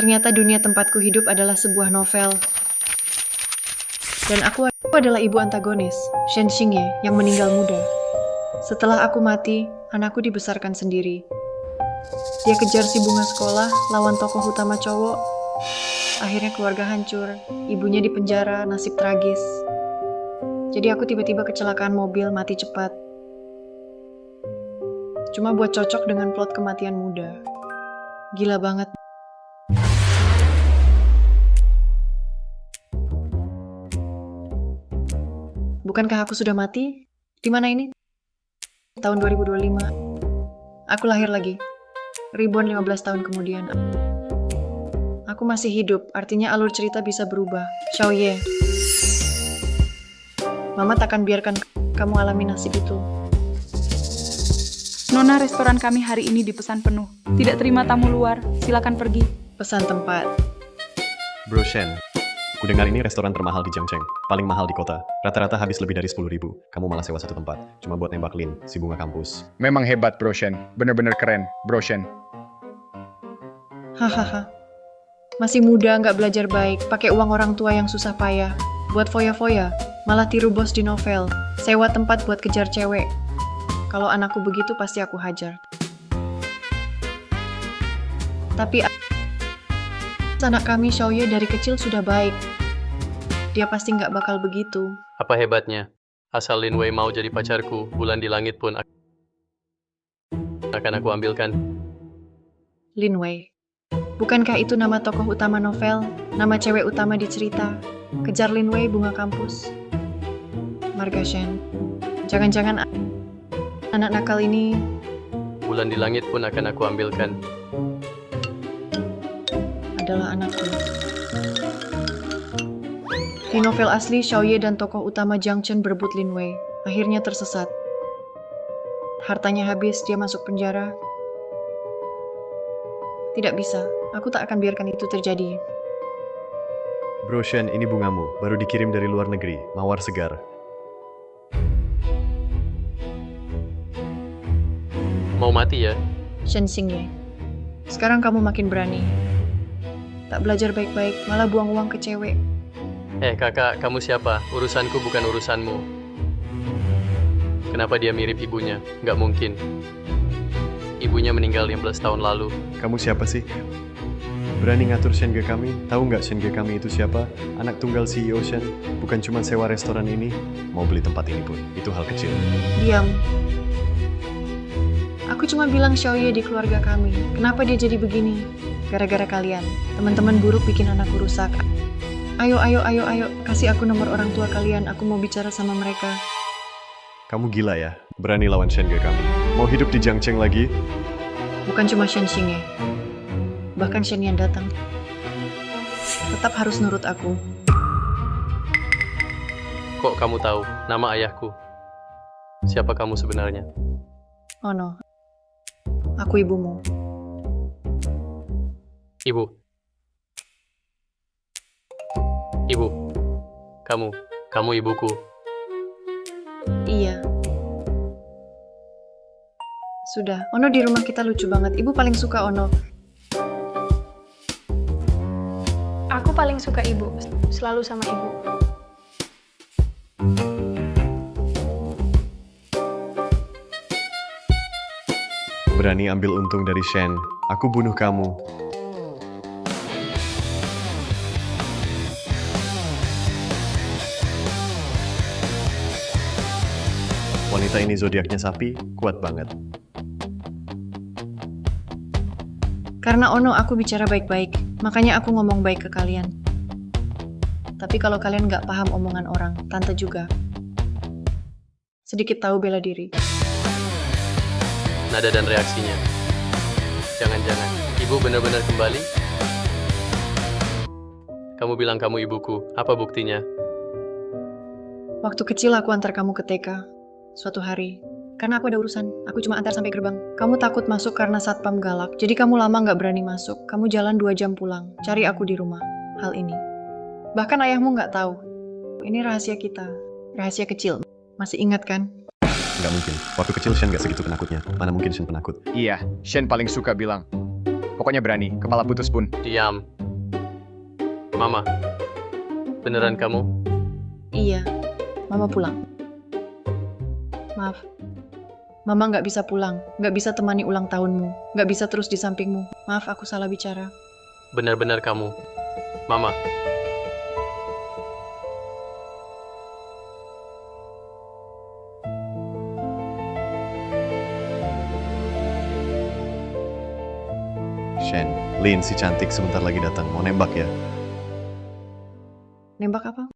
Ternyata dunia tempatku hidup adalah sebuah novel. Dan aku adalah ibu antagonis, Shen Xingye, yang meninggal muda. Setelah aku mati, anakku dibesarkan sendiri. Dia kejar si bunga sekolah, lawan tokoh utama cowok. Akhirnya keluarga hancur, ibunya dipenjara, nasib tragis. Jadi aku tiba-tiba kecelakaan mobil, mati cepat. Cuma buat cocok dengan plot kematian muda. Gila banget. Bukankah aku sudah mati? Di mana ini? Tahun 2025. Aku lahir lagi. Ribuan 15 tahun kemudian. Aku masih hidup, artinya alur cerita bisa berubah. Xiaoye. Mama takkan biarkan kamu alami nasib itu. Nona, restoran kami hari ini dipesan penuh. Tidak terima tamu luar, silakan pergi. Pesan tempat. Bro Shen, ku dengar ini restoran termahal di Jiangcheng, paling mahal di kota. Rata-rata habis lebih dari 10.000. Kamu malah sewa satu tempat, cuma buat nembak Lin, si bunga kampus. Memang hebat, Bro Shen. Bener-bener keren, Bro Shen. Hahaha. Masih muda, nggak belajar baik, pakai uang orang tua yang susah payah. Buat foya-foya, malah tiru bos di novel. Sewa tempat buat kejar cewek. Kalau anakku begitu pasti aku hajar. Tapi anak kami Xiaoye dari kecil sudah baik. Dia pasti nggak bakal begitu. Apa hebatnya? Asal Lin Wei mau jadi pacarku, bulan di langit pun akan aku ambilkan. Lin Wei. Bukankah itu nama tokoh utama novel? Nama cewek utama di cerita? Kejar Lin Wei, bunga kampus. Marga Shen. Jangan-jangan anak nakal ini Bulan di langit pun akan aku ambilkan. adalah anakku. Di novel asli, Xiaoye dan tokoh utama Jiang Chen berebut Lin Wei. Akhirnya tersesat. Hartanya habis, dia masuk penjara. Tidak bisa, aku tak akan biarkan itu terjadi. Bro Shen, ini bungamu, baru dikirim dari luar negeri, mawar segar. Mau mati ya? Shen Xingye. Sekarang kamu makin berani. Tak belajar baik-baik, malah buang uang ke cewek. Kakak, kamu siapa? Urusanku bukan urusanmu. Kenapa dia mirip ibunya? Nggak mungkin. Ibunya meninggal 15 tahun lalu. Kamu siapa sih? Berani ngatur Shenge kami? Tahu nggak Shenge kami itu siapa? Anak tunggal CEO Shen. Bukan cuma sewa restoran ini, mau beli tempat ini pun. Itu hal kecil. Diam. Aku cuma bilang Xiaoye di keluarga kami. Kenapa dia jadi begini? Gara-gara kalian. Teman-teman buruk bikin anakku rusak. Ayo, kasih aku nomor orang tua kalian. Aku mau bicara sama mereka. Kamu gila ya? Berani lawan Shenge kami. Mau hidup di Jiangcheng lagi? Bukan cuma Shen Xingye. Bahkan Shen yang datang. Tetap harus nurut aku. Kok kamu tahu nama ayahku? Siapa kamu sebenarnya? Oh no. Aku ibumu. Ibu. Ibu. Kamu ibuku. Iya. Sudah, Ono di rumah kita lucu banget. Ibu paling suka Ono. Aku paling suka ibu, selalu sama ibu. Berani ambil untung dari Shen. Aku bunuh kamu. Wanita ini zodiaknya sapi, kuat banget. Karena Ono aku bicara baik-baik, makanya aku ngomong baik ke kalian. Tapi kalau kalian nggak paham omongan orang, tante juga. Sedikit tahu bela diri. Nada dan reaksinya. Jangan-jangan ibu benar-benar kembali? Kamu bilang kamu ibuku. Apa buktinya? Waktu kecil aku antar kamu ke TK. Suatu hari. Karena aku ada urusan. Aku cuma antar sampai gerbang. Kamu takut masuk karena satpam galak. Jadi kamu lama nggak berani masuk. Kamu jalan 2 jam pulang. Cari aku di rumah. Hal ini. Bahkan ayahmu nggak tahu. Ini rahasia kita. Rahasia kecil. Masih ingat kan? Nggak mungkin. Waktu kecil Shen nggak segitu penakutnya. Mana mungkin Shen penakut? Iya, Shen paling suka bilang, Pokoknya berani, kepala putus pun. Diam. Mama, beneran kamu? Iya, Mama pulang. Maaf, Mama nggak bisa pulang, nggak bisa temani ulang tahunmu, nggak bisa terus di sampingmu. Maaf, aku salah bicara. Benar-benar kamu. Mama, Shen, Lin si cantik sebentar lagi datang. Mau nembak ya? Nembak apa?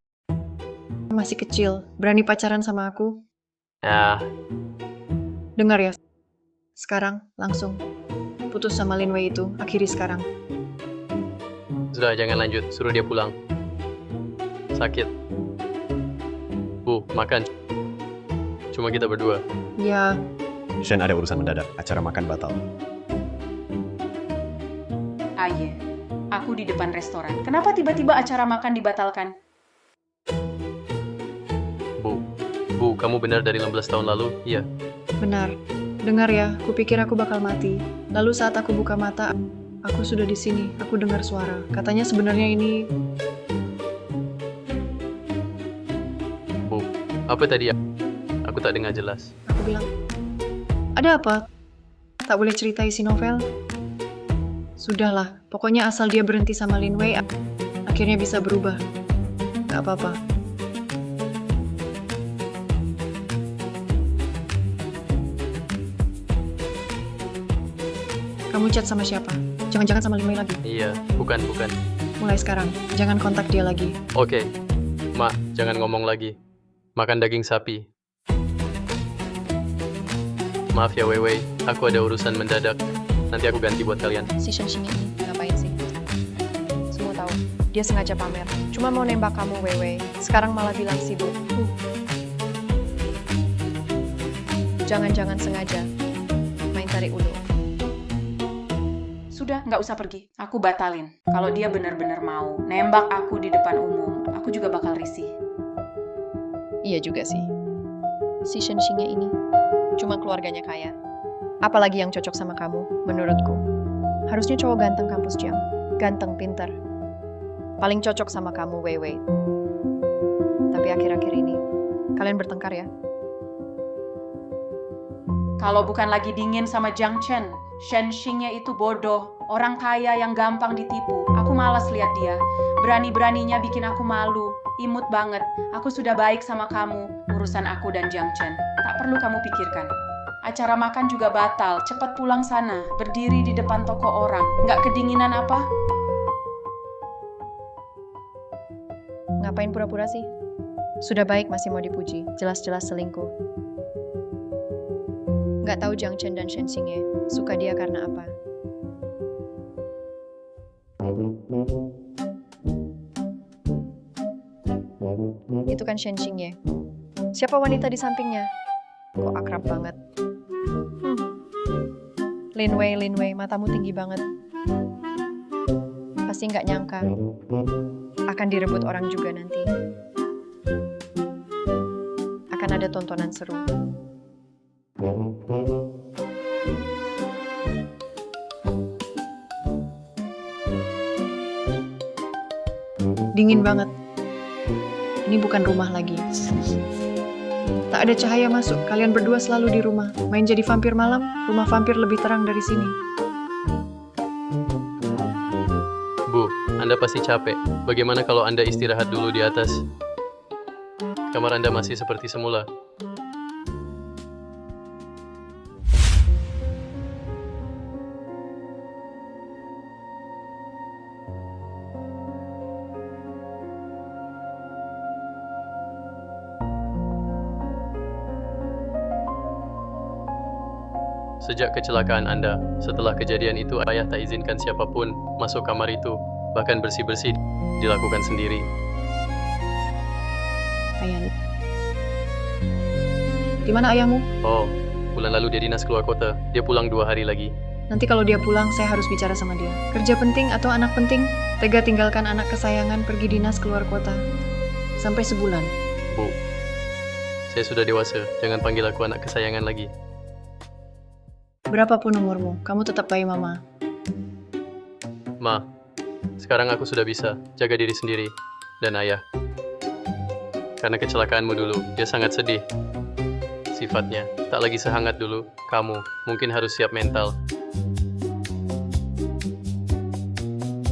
Masih kecil, berani pacaran sama aku? ya Dengar ya, sekarang langsung putus sama Lin Wei itu, akhiri sekarang. sudah jangan lanjut, suruh dia pulang. Sakit. Bu, makan. Cuma kita berdua. Ya, Shen ada urusan mendadak, acara makan batal. Aye, aku di depan restoran. Kenapa tiba-tiba acara makan dibatalkan? Bu, kamu benar dari 16 tahun lalu? Iya. benar. Dengar ya, kupikir aku bakal mati. Lalu saat aku buka mata, aku sudah di sini. Aku dengar suara. Katanya sebenarnya ini Bu, apa tadi? Aku tak dengar jelas. aku bilang, ada apa? Tak boleh cerita isi novel? Sudahlah, pokoknya asal dia berhenti sama Lin Wei, akhirnya bisa berubah. Gak apa-apa. Kamu chat sama siapa? Jangan-jangan sama Lin Wei lagi. Iya, bukan. Mulai sekarang, jangan kontak dia lagi. Oke. Ma, jangan ngomong lagi. Makan daging sapi. Maaf ya, Weiwei. Aku ada urusan mendadak. Nanti aku ganti buat kalian. Si Shen-Xing ini ngapain sih? Semua tahu, dia sengaja pamer. Cuma mau nembak kamu, Wewe. Sekarang malah bilang sibuk. Jangan-jangan sengaja main tarik ulur. Sudah, nggak usah pergi. Aku batalin. Kalau dia benar-benar mau nembak aku di depan umum, aku juga bakal risih. Iya juga sih. Si Shen-Xingnya ini cuma keluarganya kaya. Apalagi yang cocok sama kamu, menurutku. Harusnya cowok ganteng kampus jam. Ganteng, pintar. Paling cocok sama kamu, Weiwei. Tapi akhir-akhir ini, kalian bertengkar ya? Kalau bukan lagi dingin sama Jiang Chen, Shen-Xingnya itu bodoh. Orang kaya yang gampang ditipu. Aku malas lihat dia. Berani-beraninya bikin aku malu. Imut banget. Aku sudah baik sama kamu. Urusan aku dan Jiang Chen. Tak perlu kamu pikirkan. Acara makan juga batal. Cepat pulang sana. Berdiri di depan toko orang. Nggak kedinginan apa? Ngapain pura-pura sih? Sudah baik masih mau dipuji. Jelas-jelas selingkuh. Nggak tahu Jiang Chen dan Shen-Xingnya suka dia karena apa. Itu kan Shen-Xingnya. Siapa wanita di sampingnya? Kok akrab banget? Lin Wei, matamu tinggi banget. Pasti nggak nyangka akan direbut orang juga nanti. Akan ada tontonan seru. Dingin banget. Ini bukan rumah lagi. Tak ada cahaya masuk. Kalian berdua selalu di rumah. Main jadi vampir malam. Rumah vampir lebih terang dari sini. Bu, Anda pasti capek. Bagaimana kalau Anda istirahat dulu di atas? Kamar Anda masih seperti semula. Sejak kecelakaan Anda, setelah kejadian itu ayah tak izinkan siapapun masuk kamar itu, bahkan bersih-bersih dilakukan sendiri. Ayah. Di mana ayahmu? Oh, bulan lalu dia dinas keluar kota, dia pulang 2 hari lagi. Nanti kalau dia pulang, saya harus bicara sama dia. Kerja penting atau anak penting? Tega tinggalkan anak kesayangan pergi dinas keluar kota. Sampai sebulan. Bu, saya sudah dewasa, jangan panggil aku anak kesayangan lagi. Berapapun umurmu, kamu tetap bayi mama. Ma, sekarang aku sudah bisa jaga diri sendiri. Dan ayah, karena kecelakaanmu dulu, dia sangat sedih. Sifatnya tak lagi sehangat dulu. Kamu mungkin harus siap mental.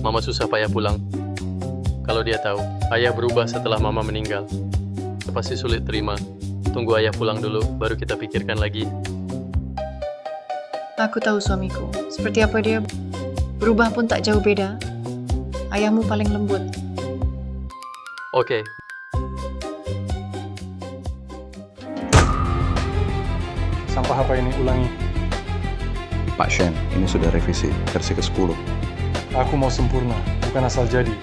Mama susah payah pulang. Kalau dia tahu, ayah berubah setelah mama meninggal. Pasti sulit terima. Tunggu ayah pulang dulu, baru kita pikirkan lagi. Aku tahu suamiku. Seperti apa dia berubah pun tak jauh beda. Ayahmu paling lembut. Oke, Sampah apa ini? Ulangi. Pak Shen, ini sudah revisi, versi ke-10. Aku mau sempurna, bukan asal jadi.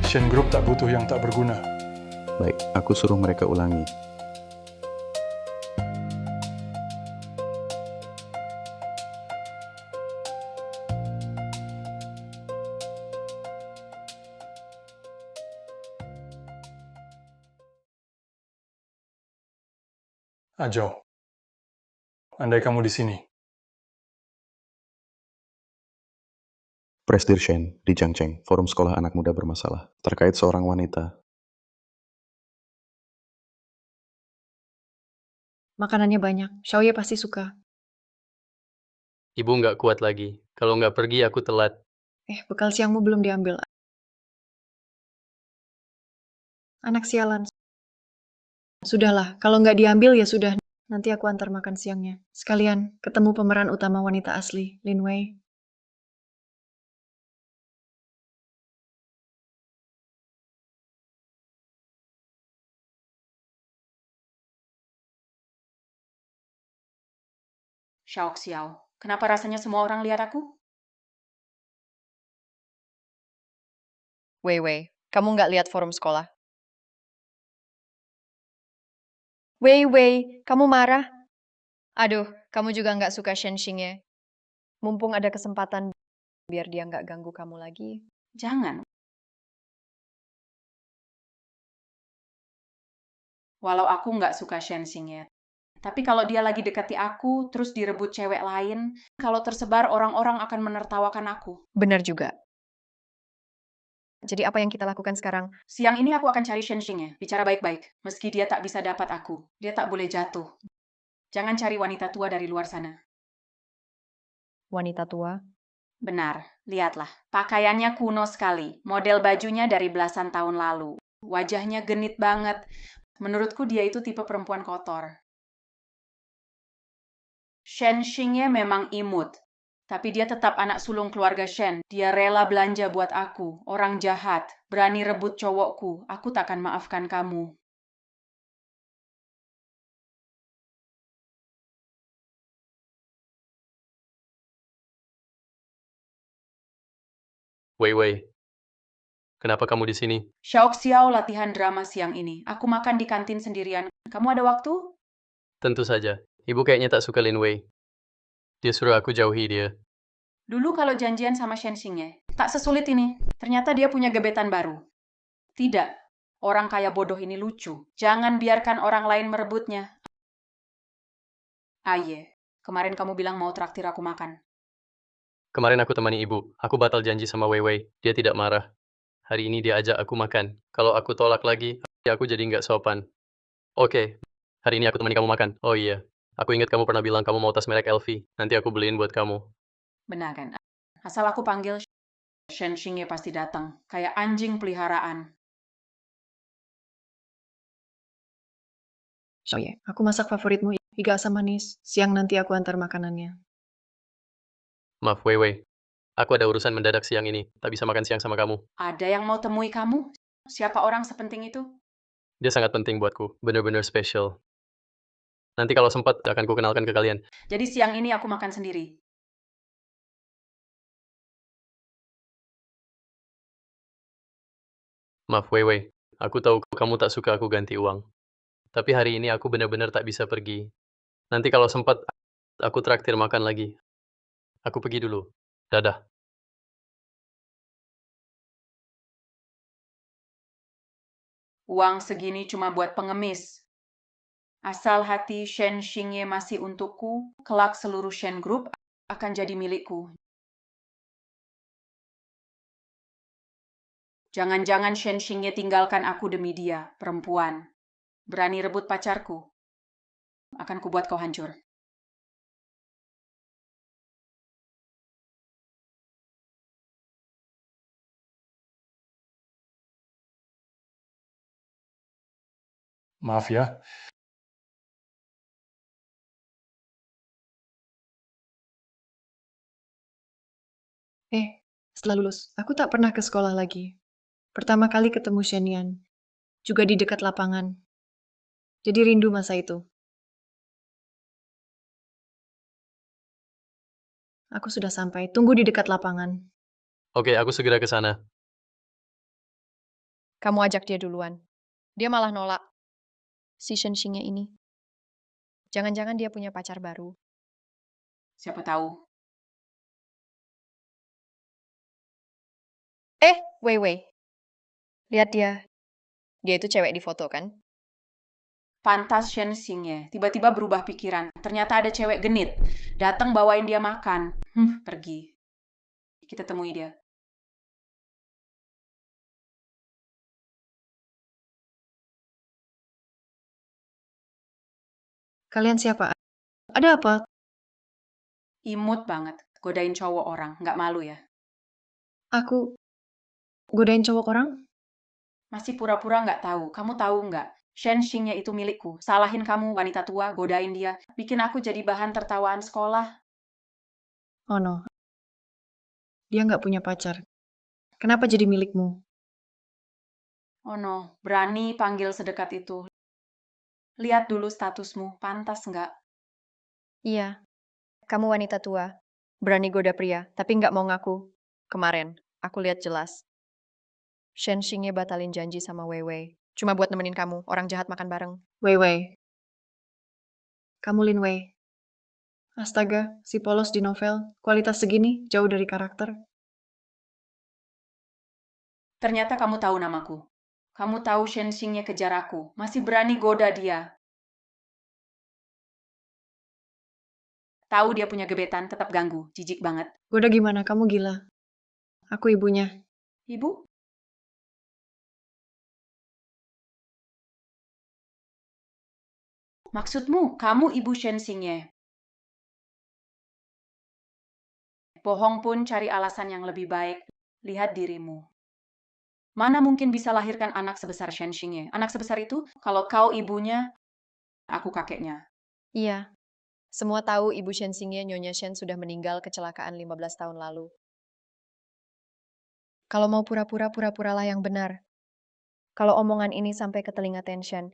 Shen Group tak butuh yang tak berguna. Baik, aku suruh mereka ulangi. Ajo, andai kamu di sini. Presdir Shen, di Jiangcheng, forum sekolah anak muda bermasalah, terkait seorang wanita. Makanannya banyak. Xiaoye pasti suka. ibu nggak kuat lagi. Kalau nggak pergi, aku telat. Bekal siangmu belum diambil. Anak sialan. Sudahlah, kalau nggak diambil ya sudah. Nanti aku antar makan siangnya. Sekalian ketemu pemeran utama wanita asli, Lin Wei. Xiao Xiao, kenapa rasanya semua orang lihat aku? Wei Wei, kamu nggak lihat forum sekolah? Wei Wei, kamu marah? Aduh, kamu juga nggak suka Shen Xingye. Mumpung ada kesempatan, biar dia nggak ganggu kamu lagi. Jangan. Walau aku nggak suka Shen Xingye. Tapi kalau dia lagi dekati aku, terus direbut cewek lain, kalau tersebar orang-orang akan menertawakan aku. Benar juga. Jadi apa yang kita lakukan sekarang? Siang ini aku akan cari Shen Xingye. Bicara baik-baik. Meski dia tak bisa dapat aku, dia tak boleh jatuh. Jangan cari wanita tua dari luar sana. Wanita tua? Benar, lihatlah. Pakaiannya kuno sekali. Model bajunya dari belasan tahun lalu. Wajahnya genit banget. Menurutku dia itu tipe perempuan kotor. Shen Xingye memang imut. Tapi dia tetap anak sulung keluarga Shen. Dia rela belanja buat aku. Orang jahat. Berani rebut cowokku. Aku takkan maafkan kamu. Wei Wei, kenapa kamu di sini? Xiao Xiao latihan drama siang ini. Aku makan di kantin sendirian. Kamu ada waktu? Tentu saja. Ibu kayaknya tak suka Lin Wei. Dia suruh aku jauhi dia. Dulu kalau janjian sama Shen Xingye, tak sesulit ini. Ternyata dia punya gebetan baru. Tidak. Orang kaya bodoh ini lucu. Jangan biarkan orang lain merebutnya. Aye, kemarin kamu bilang mau traktir aku makan. Kemarin aku temani ibu. Aku batal janji sama Wei Wei. Dia tidak marah. Hari ini dia ajak aku makan. Kalau aku tolak lagi, aku jadi nggak sopan. Oke, hari ini aku temani kamu makan. Oh iya, aku ingat kamu pernah bilang kamu mau tas merek LV. Nanti aku beliin buat kamu. Benar kan? Asal aku panggil, Shen Xingye pasti datang. Kayak anjing peliharaan. Xiaoye, aku masak favoritmu, iga asam manis. Siang nanti aku antar makanannya. Maaf, Wei Wei. Aku ada urusan mendadak siang ini. Tak bisa makan siang sama kamu. Ada yang mau temui kamu? Siapa orang sepenting itu? Dia sangat penting buatku. Benar-benar spesial. Nanti kalau sempat, akan kukenalkan ke kalian. Jadi siang ini aku makan sendiri. Maaf, Wei Wei. Aku tahu kamu tak suka aku ganti uang. Tapi hari ini aku benar-benar tak bisa pergi. Nanti kalau sempat, aku traktir makan lagi. Aku pergi dulu. Dadah. Uang segini cuma buat pengemis. Asal hati Shen Xingye masih untukku, kelak seluruh Shen Group akan jadi milikku. Jangan-jangan Shen Xingye tinggalkan aku demi dia, perempuan. Berani rebut pacarku. Akan kubuat kau hancur. Maaf ya, Setelah lulus, aku tak pernah ke sekolah lagi. Pertama kali ketemu Shenian, juga di dekat lapangan. Jadi rindu masa itu. Aku sudah sampai, tunggu di dekat lapangan. Oke, aku segera ke sana. Kamu ajak dia duluan. Dia malah nolak si Shenxingnya ini. Jangan-jangan dia punya pacar baru. Siapa tahu. Wei. Lihat dia. Dia itu cewek di foto kan? Pantas Shen Xingye tiba-tiba berubah pikiran. Ternyata ada cewek genit. Datang bawain dia makan. Pergi. Kita temui dia. Kalian siapa? Ada apa? Imut banget. Godain cowok orang. Nggak malu ya? Aku godain cowok orang? Masih pura-pura nggak tahu. Kamu tahu nggak? Shen Xingye itu milikku. Salahin kamu, wanita tua, godain dia. Bikin aku jadi bahan tertawaan sekolah. Oh no. Dia nggak punya pacar. Kenapa jadi milikmu? Oh no, berani panggil sedekat itu. Lihat dulu statusmu. Pantas nggak? Iya. Kamu wanita tua. Berani goda pria, tapi nggak mau ngaku. Kemarin, aku lihat jelas. Shenxingye batalin janji sama Weiwei. Cuma buat nemenin kamu, orang jahat makan bareng. Wei. Kamu Lin Wei. Astaga, si polos di novel. Kualitas segini, jauh dari karakter. Ternyata kamu tahu namaku. Kamu tahu Shen Xingye kejar aku. Masih berani goda dia. Tahu dia punya gebetan, tetap ganggu. Jijik banget. Goda gimana? Kamu gila. Aku ibunya. Ibu? Maksudmu, kamu ibu Shen Xingye? Bohong pun cari alasan yang lebih baik. Lihat dirimu. Mana mungkin bisa lahirkan anak sebesar Shen Xingye? Anak sebesar itu, kalau kau ibunya, aku kakeknya. Iya. Semua tahu ibu Shenxingye Nyonya Shen sudah meninggal kecelakaan 15 tahun lalu. Kalau mau pura-pura, pura-puralah yang benar. Kalau omongan ini sampai ke telinga Tenshen,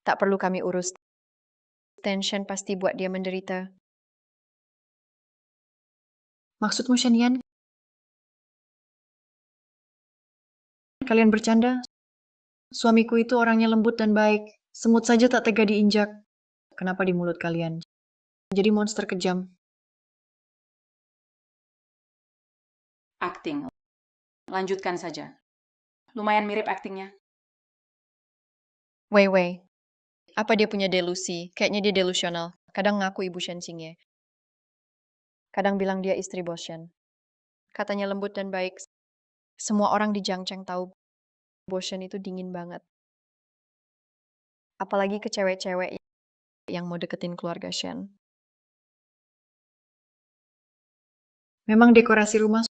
tak perlu kami urus. Tenshen pasti buat dia menderita. Maksudmu Shenian? Kalian bercanda? Suamiku itu orangnya lembut dan baik. Semut saja tak tega diinjak. Kenapa di mulut kalian? Jadi monster kejam. Akting. Lanjutkan saja. Lumayan mirip aktingnya. Wei. Apa dia punya delusi? Kayaknya dia delusional. Kadang ngaku ibu Shenxingye. Kadang bilang dia istri bos Shen. Katanya lembut dan baik. Semua orang di Jiangcheng tahu bos Shen itu dingin banget. Apalagi ke cewek-cewek yang mau deketin keluarga Shen. Memang dekorasi rumah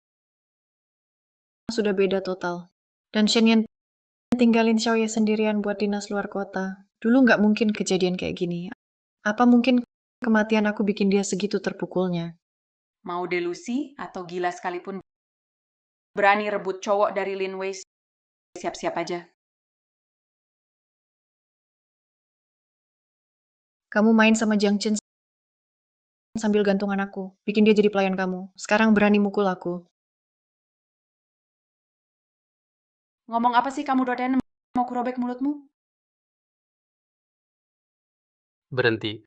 sudah beda total. Dan Shenian tinggalin Xiaoye sendirian buat dinas luar kota. Dulu nggak mungkin kejadian kayak gini. Apa mungkin kematian aku bikin dia segitu terpukulnya? Mau delusi atau gila sekalipun, berani rebut cowok dari Lin Wei, siap-siap aja. Kamu main sama Jiang Chen sambil gantungan aku. Bikin dia jadi pelayan kamu. Sekarang berani mukul aku. Ngomong apa sih kamu, Doden? Mau kurobek mulutmu? Berhenti.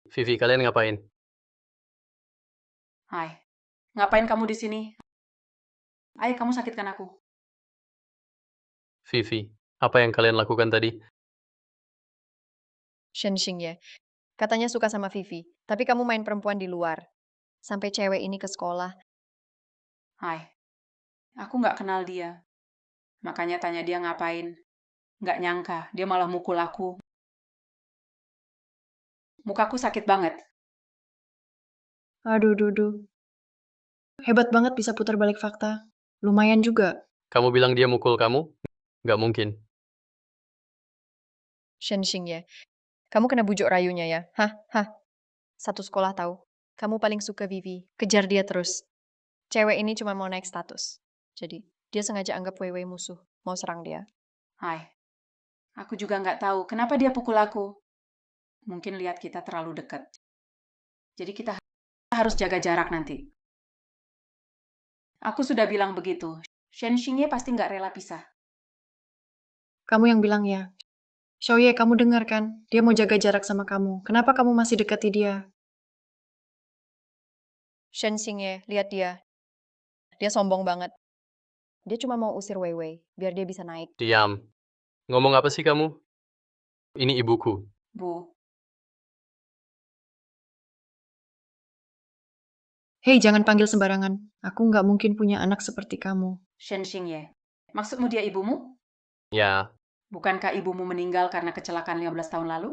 Vivi, kalian ngapain? Hai, ngapain kamu di sini? Ayo, kamu sakitkan aku. Vivi, apa yang kalian lakukan tadi? Shenxingye. Katanya suka sama Vivi. Tapi kamu main perempuan di luar. Sampai cewek ini ke sekolah. Hai, aku nggak kenal dia. Makanya tanya dia ngapain. Nggak nyangka, dia malah mukul aku. Mukaku sakit banget. Aduh, duh. Hebat banget bisa putar balik fakta. Lumayan juga. Kamu bilang dia mukul kamu? Nggak mungkin. Shen Xingye, kamu kena bujuk rayunya ya? Hah? Satu sekolah tahu. Kamu paling suka Vivi. Kejar dia terus. Cewek ini cuma mau naik status. Jadi, dia sengaja anggap Weiwei musuh. Mau serang dia. Hai, aku juga nggak tahu kenapa dia pukul aku. Mungkin lihat kita terlalu dekat. Jadi kita harus jaga jarak nanti. Aku sudah bilang begitu. Shen Xingye pasti nggak rela pisah. Kamu yang bilang ya. Xiaoye, kamu dengar kan? Dia mau jaga jarak sama kamu. Kenapa kamu masih dekati dia? Shen Xingye, lihat dia. Dia sombong banget. Dia cuma mau usir Weiwei, biar dia bisa naik. Diam. Ngomong apa sih kamu? Ini ibuku. Bu, Hei, jangan panggil sembarangan. Aku nggak mungkin punya anak seperti kamu. Shen Xingye. Maksudmu dia ibumu? Ya, Bukankah ibumu meninggal karena kecelakaan 15 tahun lalu?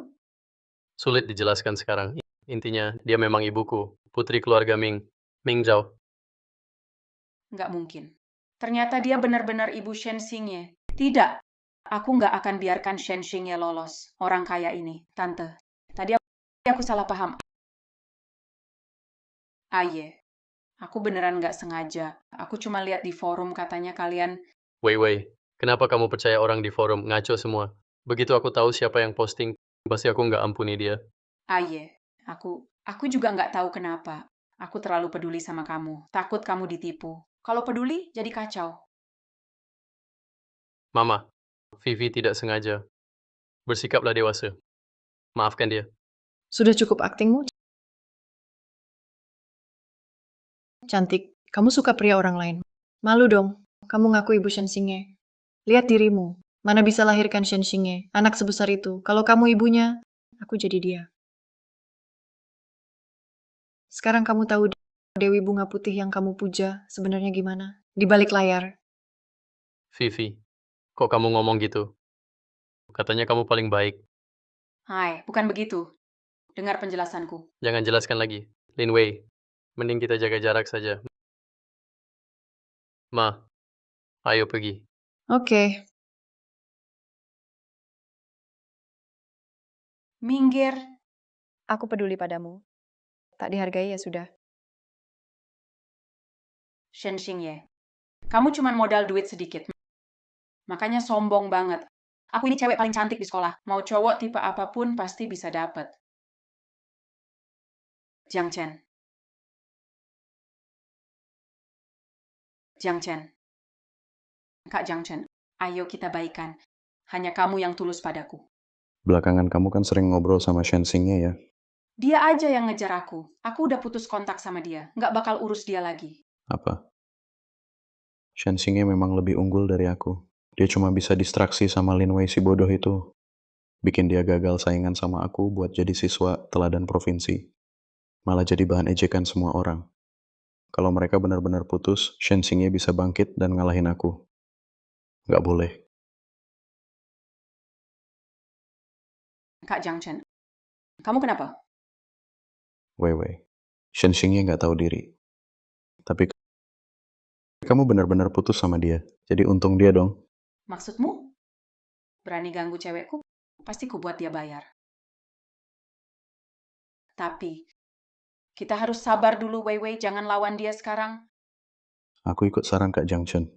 sulit dijelaskan sekarang. Intinya, dia memang ibuku. Putri keluarga Ming. Ming Zhao. Nggak mungkin. Ternyata dia benar-benar ibu Shen Xingye. Tidak. Aku nggak akan biarkan Shen Xingye lolos. Orang kaya ini. Tante, tadi aku salah paham. Aye. Aku beneran nggak sengaja. Aku cuma lihat di forum katanya kalian. Wei, kenapa kamu percaya orang di forum? Ngaco semua. Begitu aku tahu siapa yang posting, pasti aku nggak ampuni dia. Aye. Aku juga nggak tahu kenapa. Aku terlalu peduli sama kamu. Takut kamu ditipu. Kalau peduli, jadi kacau. Mama, Vivi tidak sengaja. Bersikaplah dewasa. Maafkan dia. Sudah cukup aktingmu? Cantik. Kamu suka pria orang lain. Malu dong. Kamu ngaku ibu Shen Xingye. Lihat dirimu. Mana bisa lahirkan Shen Xingye, anak sebesar itu. Kalau kamu ibunya, aku jadi dia. Sekarang kamu tahu Dewi Bunga Putih yang kamu puja sebenarnya gimana? Di balik layar. Vivi, kok kamu ngomong gitu? Katanya kamu paling baik. Hai, bukan begitu. Dengar penjelasanku. Jangan jelaskan lagi. Lin Wei, mending kita jaga jarak saja. Ma, ayo pergi. Oke. Minggir. Aku peduli padamu. Tak dihargai ya sudah. Shen Xingye. Kamu cuma modal duit sedikit. Makanya sombong banget. Aku ini cewek paling cantik di sekolah. Mau cowok tipe apapun pasti bisa dapet. Jiang Chen. Jiang Chen. Kak Jiang Chen, ayo kita baikan. Hanya kamu yang tulus padaku. Belakangan kamu kan sering ngobrol sama Shen Xingye ya? Dia aja yang ngejar aku. Aku udah putus kontak sama dia. Nggak bakal urus dia lagi. Apa? Shen Xingye memang lebih unggul dari aku. Dia cuma bisa distraksi sama Lin Wei si bodoh itu. Bikin dia gagal saingan sama aku buat jadi siswa teladan provinsi. Malah jadi bahan ejekan semua orang. Kalau mereka benar-benar putus, Shen Xingye bisa bangkit dan ngalahin aku. Nggak boleh. Kak Jiang Chen, kamu kenapa? Wei. Shen Xingye nggak tahu diri. Tapi kamu benar-benar putus sama dia. Jadi untung dia dong. Maksudmu? Berani ganggu cewekku? Pasti ku buat dia bayar. Tapi, kita harus sabar dulu, Wei. Jangan lawan dia sekarang. Aku ikut saran Kak Jiang Chen.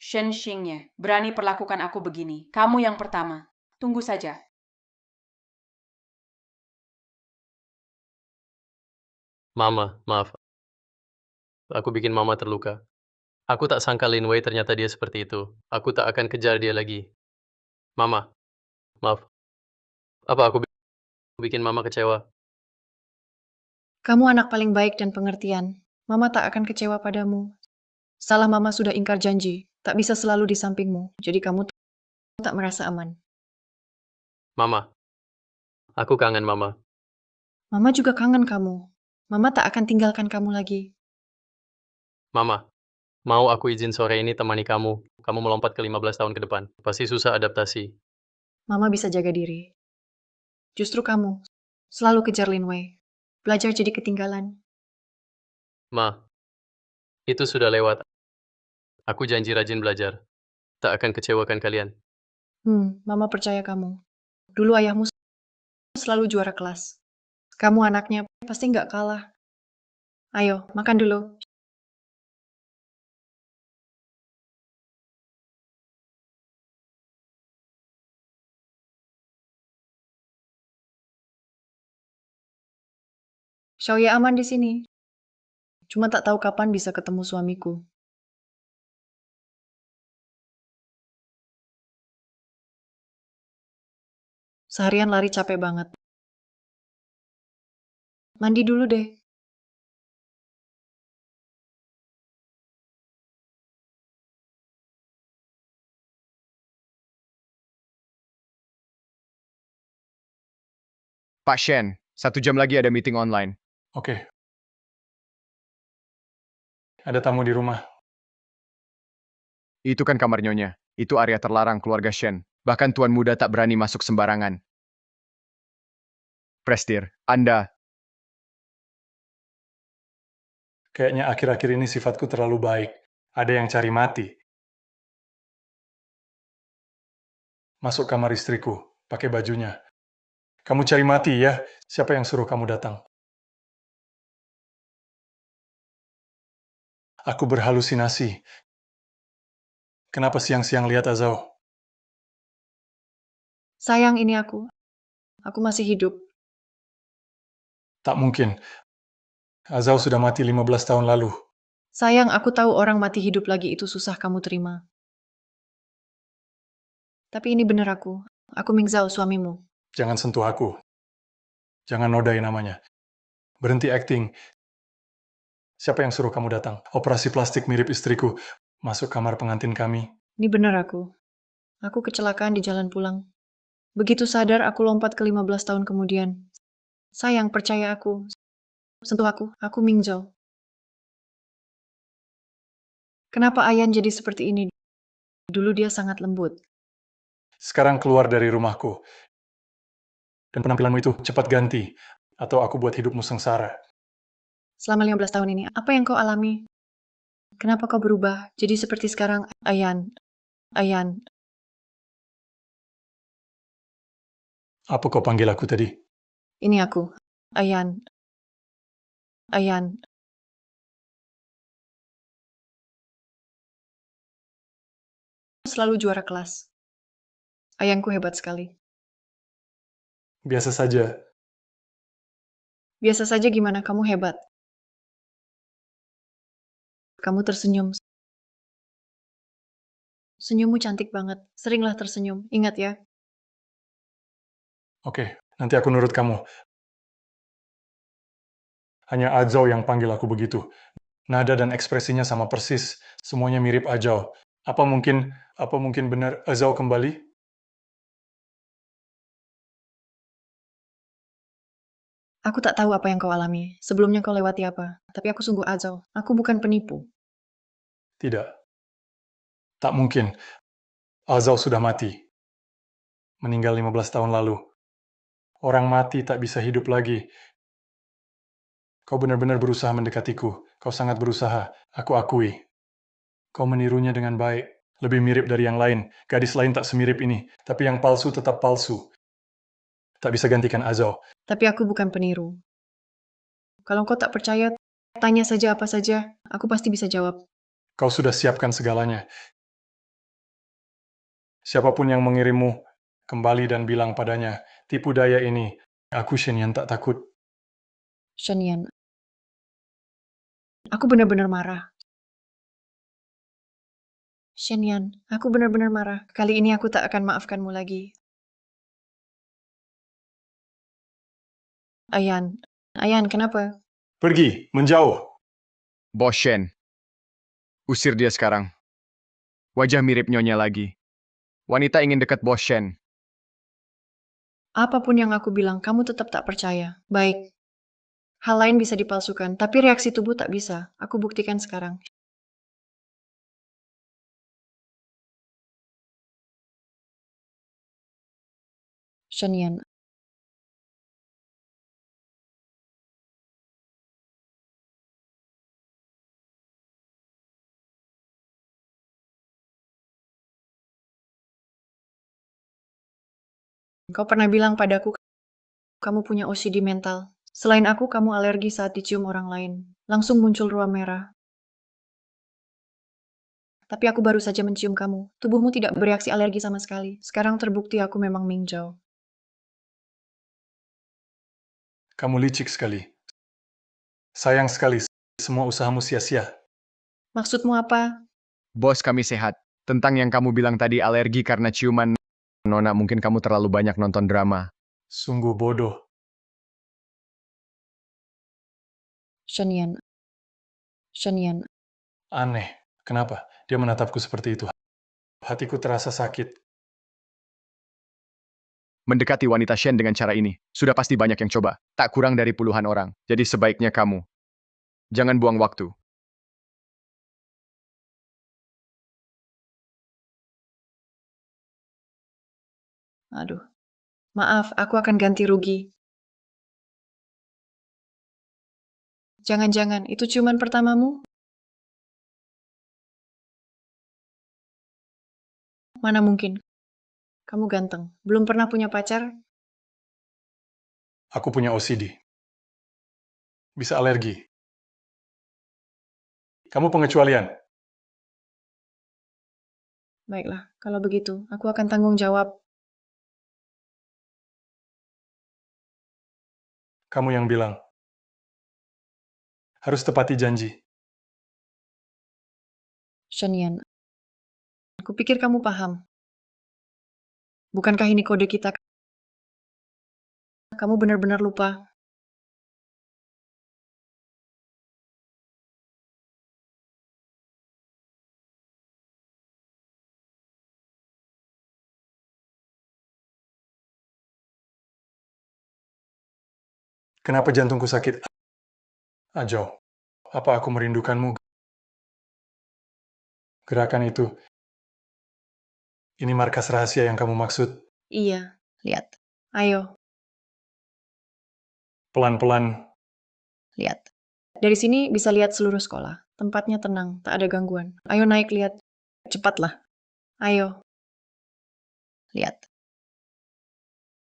Shen Xingye, berani perlakukan aku begini. Kamu yang pertama. Tunggu saja. Mama, maaf. Aku bikin Mama terluka. Aku tak sangka Lin Wei ternyata dia seperti itu. Aku tak akan kejar dia lagi. Mama, maaf. Apa aku bikin Mama kecewa? Kamu anak paling baik dan pengertian. Mama tak akan kecewa padamu. Salah Mama sudah ingkar janji. Tak bisa selalu di sampingmu. Jadi kamu tak merasa aman. Mama, aku kangen Mama. Mama juga kangen kamu. Mama tak akan tinggalkan kamu lagi. Mama, mau aku izin sore ini temani kamu. Kamu melompat ke 15 tahun ke depan. Pasti susah adaptasi. Mama bisa jaga diri. Justru kamu selalu kejar Linway. Belajar jadi ketinggalan. Ma, itu sudah lewat. Aku janji rajin belajar. Tak akan kecewakan kalian. Mama percaya kamu. Dulu ayahmu selalu juara kelas. Kamu anaknya pasti nggak kalah. Ayo, makan dulu. Xiaoye aman di sini. Cuma tak tahu kapan bisa ketemu suamiku. Seharian lari capek banget. Mandi dulu deh. Pak Shen, 1 jam lagi ada meeting online. Oke. Ada tamu di rumah. Itu kan kamar nyonya. Itu area terlarang keluarga Shen. Bahkan tuan muda tak berani masuk sembarangan. Prestir, Anda. Kayaknya akhir-akhir ini sifatku terlalu baik. Ada yang cari mati. Masuk kamar istriku, pakai bajunya. Kamu cari mati ya? Siapa yang suruh kamu datang? Aku berhalusinasi. Kenapa siang-siang lihat Azau? Sayang, ini aku. Aku masih hidup. Tak mungkin. Azau sudah mati 15 tahun lalu. Sayang, aku tahu orang mati hidup lagi itu susah kamu terima. Tapi ini bener aku. Aku Mingzao, suamimu. Jangan sentuh aku. Jangan nodai namanya. Berhenti acting. Siapa yang suruh kamu datang? Operasi plastik mirip istriku. Masuk kamar pengantin kami. Ini bener aku. Aku kecelakaan di jalan pulang. Begitu sadar, aku lompat ke 15 tahun kemudian. Sayang, percaya aku. Sentuh aku. Aku Mingzao. Kenapa Ayan jadi seperti ini? Dulu dia sangat lembut. Sekarang keluar dari rumahku. Dan penampilanmu itu cepat ganti. Atau aku buat hidupmu sengsara. Selama 15 tahun ini, apa yang kau alami? Kenapa kau berubah? Jadi seperti sekarang, Ayan. Ayan. Apa kau panggil aku tadi? Ini aku. Ayan. Ayan. Selalu juara kelas. Ayangku hebat sekali. Biasa saja. Biasa saja gimana kamu hebat. Kamu tersenyum. Senyummu cantik banget. Seringlah tersenyum. Ingat ya. Oke, nanti aku nurut kamu. Hanya Azau yang panggil aku begitu. Nada dan ekspresinya sama persis. Semuanya mirip Azau. Apa mungkin benar Azau kembali? Aku tak tahu apa yang kau alami. Sebelumnya kau lewati apa. Tapi aku sungguh Azau. Aku bukan penipu. Tidak. Tak mungkin. Azau sudah mati. Meninggal 15 tahun lalu. Orang mati tak bisa hidup lagi. Kau benar-benar berusaha mendekatiku. Kau sangat berusaha. Aku akui. Kau menirunya dengan baik. Lebih mirip dari yang lain. Gadis lain tak semirip ini. Tapi yang palsu tetap palsu. Tak bisa gantikan Azau. Tapi aku bukan peniru. Kalau kau tak percaya, tanya saja apa saja. Aku pasti bisa jawab. Kau sudah siapkan segalanya. Siapapun yang mengirimmu, kembali dan bilang padanya, tipu daya ini, aku Shen yang tak takut. Shenyan. Aku benar-benar marah. Shenyan, aku benar-benar marah. Kali ini aku tak akan maafkanmu lagi. Ayan. Ayan, kenapa? Pergi, menjauh. Bos Shen. Usir dia sekarang. Wajah mirip nyonya lagi. Wanita ingin dekat Bos Shen. Apapun yang aku bilang, kamu tetap tak percaya. Baik, Hal lain bisa dipalsukan, tapi reaksi tubuh tak bisa. Aku buktikan sekarang. Shenyan, kau pernah bilang padaku kamu punya OCD mental. Selain aku, kamu alergi saat dicium orang lain. Langsung muncul ruam merah. Tapi aku baru saja mencium kamu. Tubuhmu tidak bereaksi alergi sama sekali. Sekarang terbukti aku memang Mingjau. Kamu licik sekali. Sayang sekali, semua usahamu sia-sia. Maksudmu apa? Bos, kami sehat. Tentang yang kamu bilang tadi alergi karena ciuman Nona, mungkin kamu terlalu banyak nonton drama. Sungguh bodoh. Shenyan. Shenyan. Aneh. Kenapa? Dia menatapku seperti itu. Hatiku terasa sakit. Mendekati wanita Shen dengan cara ini, sudah pasti banyak yang coba. Tak kurang dari puluhan orang. Jadi sebaiknya kamu jangan buang waktu. Aduh. Maaf, aku akan ganti rugi. Jangan-jangan, itu ciuman pertamamu? Mana mungkin? Kamu ganteng. Belum pernah punya pacar? Aku punya OCD. Bisa alergi. Kamu pengecualian. Baiklah, kalau begitu, aku akan tanggung jawab. Kamu yang bilang. Harus tepati janji. Shenyan. Aku pikir kamu paham. Bukankah ini kode kita? Kamu benar-benar lupa. Kenapa jantungku sakit? Ajau, apa aku merindukanmu? Gerakan itu. Ini markas rahasia yang kamu maksud. Iya, lihat. Ayo, Pelan-pelan. lihat. Dari sini bisa lihat seluruh sekolah. Tempatnya tenang, tak ada gangguan. Ayo naik lihat. Cepatlah. Ayo. Lihat.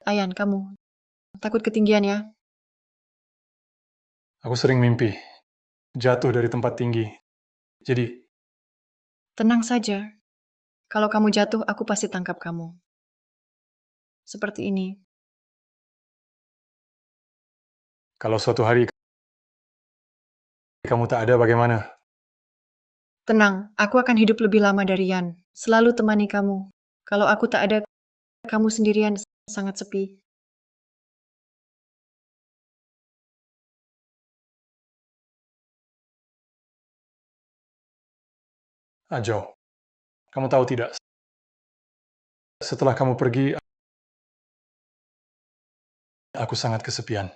Ayan, kamu. Takut ketinggian ya? Aku sering mimpi. Jatuh dari tempat tinggi. Jadi, Tenang saja. Kalau kamu jatuh, aku pasti tangkap kamu. Seperti ini. kalau suatu hari kamu tak ada, bagaimana? Tenang, aku akan hidup lebih lama dari Yan. Selalu temani kamu. Kalau aku tak ada, kamu sendirian sangat sepi. Ajau, kamu tahu tidak? Setelah kamu pergi, aku sangat kesepian.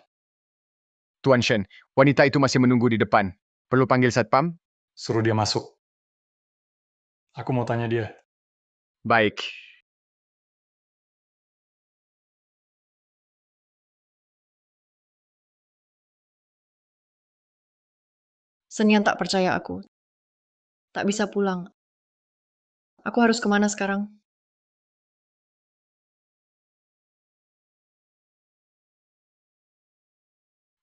Tuan Shen, wanita itu masih menunggu di depan. Perlu panggil satpam? Suruh dia masuk. Aku mau tanya dia. Baik. Senian tak percaya aku. Tak bisa pulang. Aku harus kemana sekarang?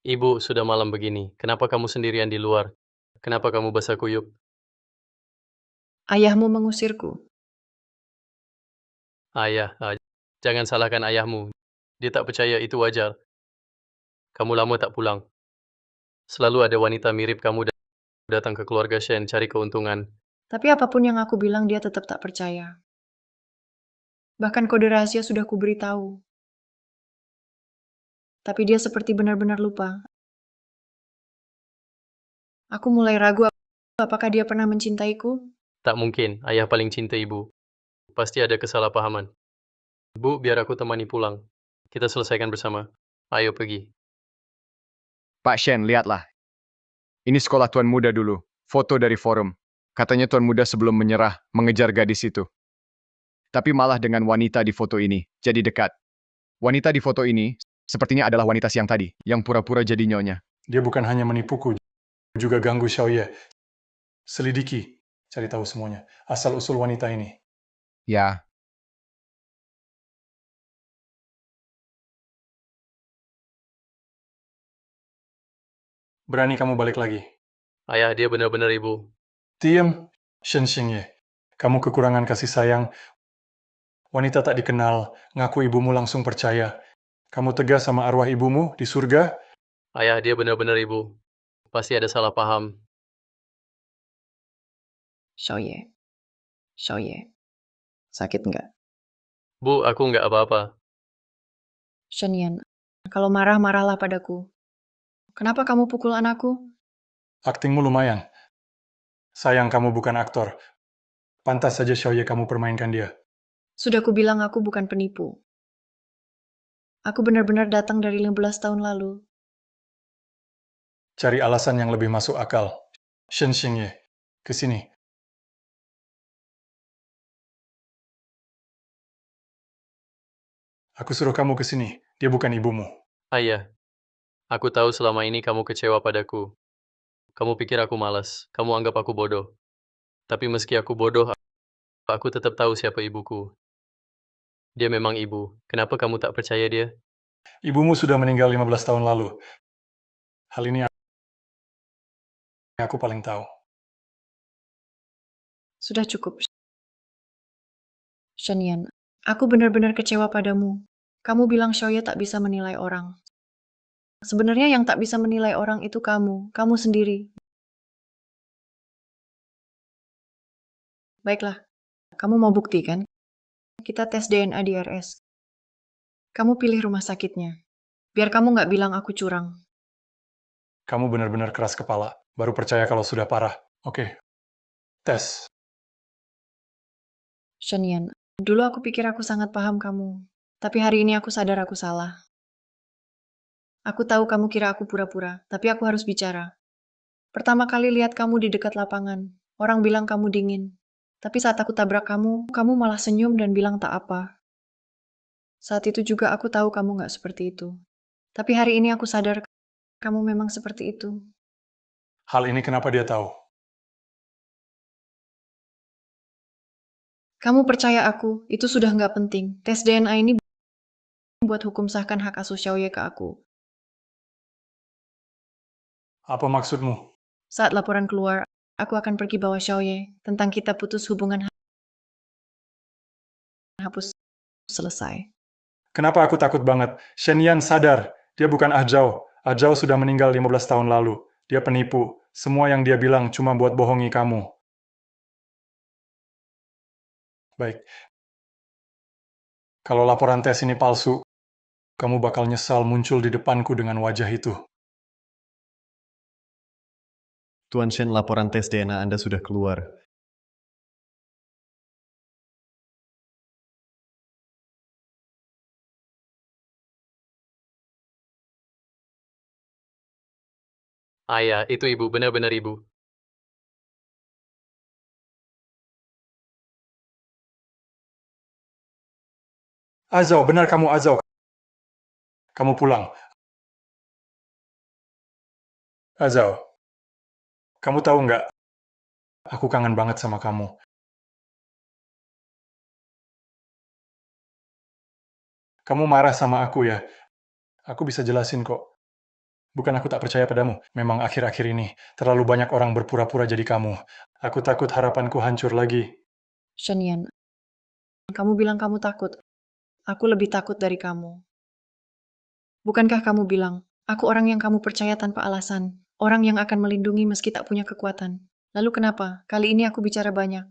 Ibu, sudah malam begini. Kenapa kamu sendirian di luar? Kenapa kamu basah kuyup? Ayahmu mengusirku. Ayah, jangan salahkan ayahmu. Dia tak percaya itu wajar. Kamu lama tak pulang. Selalu ada wanita mirip kamu datang ke keluarga Shen cari keuntungan. Tapi apapun yang aku bilang, dia tetap tak percaya. Bahkan kode rahasia sudah kuberitahu. Tapi dia seperti benar-benar lupa. Aku mulai ragu apakah dia pernah mencintaiku. Tak mungkin, ayah paling cinta ibu. Pasti ada kesalahpahaman. Bu, biar aku temani pulang. Kita selesaikan bersama. Ayo pergi. Pak Shen, lihatlah. Ini sekolah Tuan Muda dulu. Foto dari forum. Katanya Tuan Muda sebelum menyerah mengejar gadis itu. Tapi malah dengan wanita di foto ini, jadi dekat. Wanita di foto ini sepertinya adalah wanita siang tadi, yang pura-pura jadi nyonya. Dia bukan hanya menipuku, juga ganggu Xiaoye. Selidiki, cari tahu semuanya. Asal-usul wanita ini. Ya, Berani kamu balik lagi. Ayah, dia benar-benar ibu. Diam, Shen Xingye. Kamu kekurangan kasih sayang. Wanita tak dikenal, ngaku ibumu langsung percaya. Kamu tegas sama arwah ibumu di surga? Ayah, dia benar-benar ibu. Pasti ada salah paham. Xiaoye. Xiaoye. Sakit nggak? Bu, aku nggak apa-apa. Shenyan, kalau marah, marahlah padaku. Kenapa kamu pukul anakku? Aktingmu lumayan. Sayang kamu bukan aktor. Pantas saja Xiaoye kamu permainkan dia. Sudah kubilang aku bukan penipu. Aku benar-benar datang dari 15 tahun lalu. Cari alasan yang lebih masuk akal. Shen Xingye, ke sini. Aku suruh kamu ke sini. Dia bukan ibumu. Ayah, aku tahu selama ini kamu kecewa padaku. Kamu pikir aku malas. Kamu anggap aku bodoh. Tapi meski aku bodoh, aku tetap tahu siapa ibuku. Dia memang ibu. Kenapa kamu tak percaya dia? Ibumu sudah meninggal 15 tahun lalu. Hal ini aku paling tahu. Sudah cukup. Shenyan, aku benar-benar kecewa padamu. Kamu bilang Xiaoye tak bisa menilai orang. Sebenarnya yang tak bisa menilai orang itu kamu sendiri. Baiklah, kamu mau bukti kan? Kita tes DNA di RS. Kamu pilih rumah sakitnya. Biar kamu nggak bilang aku curang. Kamu benar-benar keras kepala. Baru percaya kalau sudah parah. Oke. Tes. Shenyan, dulu aku pikir aku sangat paham kamu. Tapi hari ini aku sadar aku salah. Aku tahu kamu kira aku pura-pura, tapi aku harus bicara. Pertama kali lihat kamu di dekat lapangan, orang bilang kamu dingin. Tapi saat aku tabrak kamu malah senyum dan bilang tak apa. Saat itu juga aku tahu kamu nggak seperti itu. Tapi hari ini aku sadar kamu memang seperti itu. Hal ini kenapa dia tahu? Kamu percaya aku, itu sudah nggak penting. Tes DNA ini buat hukum sahkan hak asuh Xiaoye ke aku. Apa maksudmu? Saat laporan keluar, aku akan pergi bawa Xiaoye tentang kita putus hubungan hapus selesai. Kenapa aku takut banget? Shen Yan sadar. Dia bukan Ah Zhao. Ah Zhao sudah meninggal 15 tahun lalu. Dia penipu. Semua yang dia bilang cuma buat bohongi kamu. Baik. Kalau laporan tes ini palsu, kamu bakal nyesal muncul di depanku dengan wajah itu. Tuan Shen, laporan tes DNA Anda sudah keluar. Ayah, itu ibu. Benar-benar ibu. Ah Zhao, benar kamu Ah Zhao. Kamu pulang. Ah Zhao, kamu tahu nggak? Aku kangen banget sama kamu. Kamu marah sama aku ya? Aku bisa jelasin kok. Bukan aku tak percaya padamu. Memang akhir-akhir ini terlalu banyak orang berpura-pura jadi kamu. Aku takut harapanku hancur lagi. Shenyan, kamu bilang kamu takut. Aku lebih takut dari kamu. Bukankah kamu bilang, aku orang yang kamu percaya tanpa alasan. Orang yang akan melindungi meski tak punya kekuatan. Lalu kenapa? Kali ini aku bicara banyak.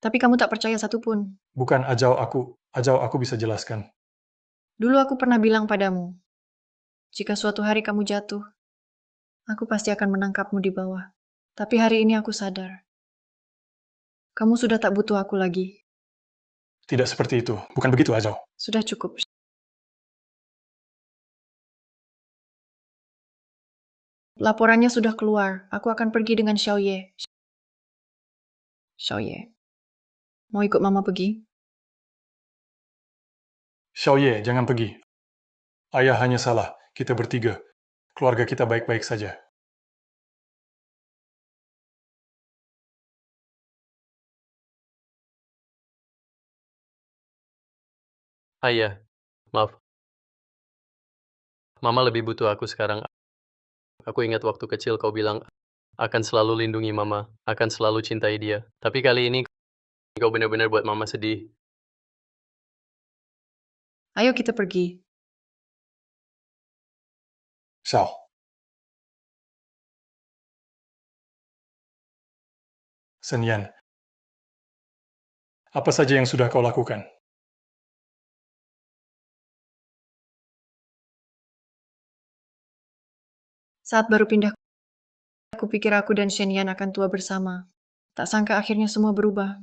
Tapi kamu tak percaya satupun. Bukan Ajau aku bisa jelaskan. Dulu aku pernah bilang padamu, jika suatu hari kamu jatuh, aku pasti akan menangkapmu di bawah. Tapi hari ini aku sadar. Kamu sudah tak butuh aku lagi. Tidak seperti itu. Bukan begitu, Ajau. Sudah cukup. Laporannya sudah keluar. Aku akan pergi dengan Xiaoye. Xiaoye. Mau ikut Mama pergi? Xiaoye, jangan pergi. Ayah hanya salah. Kita bertiga. Keluarga kita baik-baik saja. Ayah, maaf. Mama lebih butuh aku sekarang. Aku ingat waktu kecil kau bilang akan selalu lindungi Mama, akan selalu cintai dia. Tapi kali ini kau benar-benar buat Mama sedih. Ayo kita pergi. Xiao. Senyan. Apa saja yang sudah kau lakukan? Saat baru pindah, aku pikir aku dan Shenyan akan tua bersama. Tak sangka akhirnya semua berubah.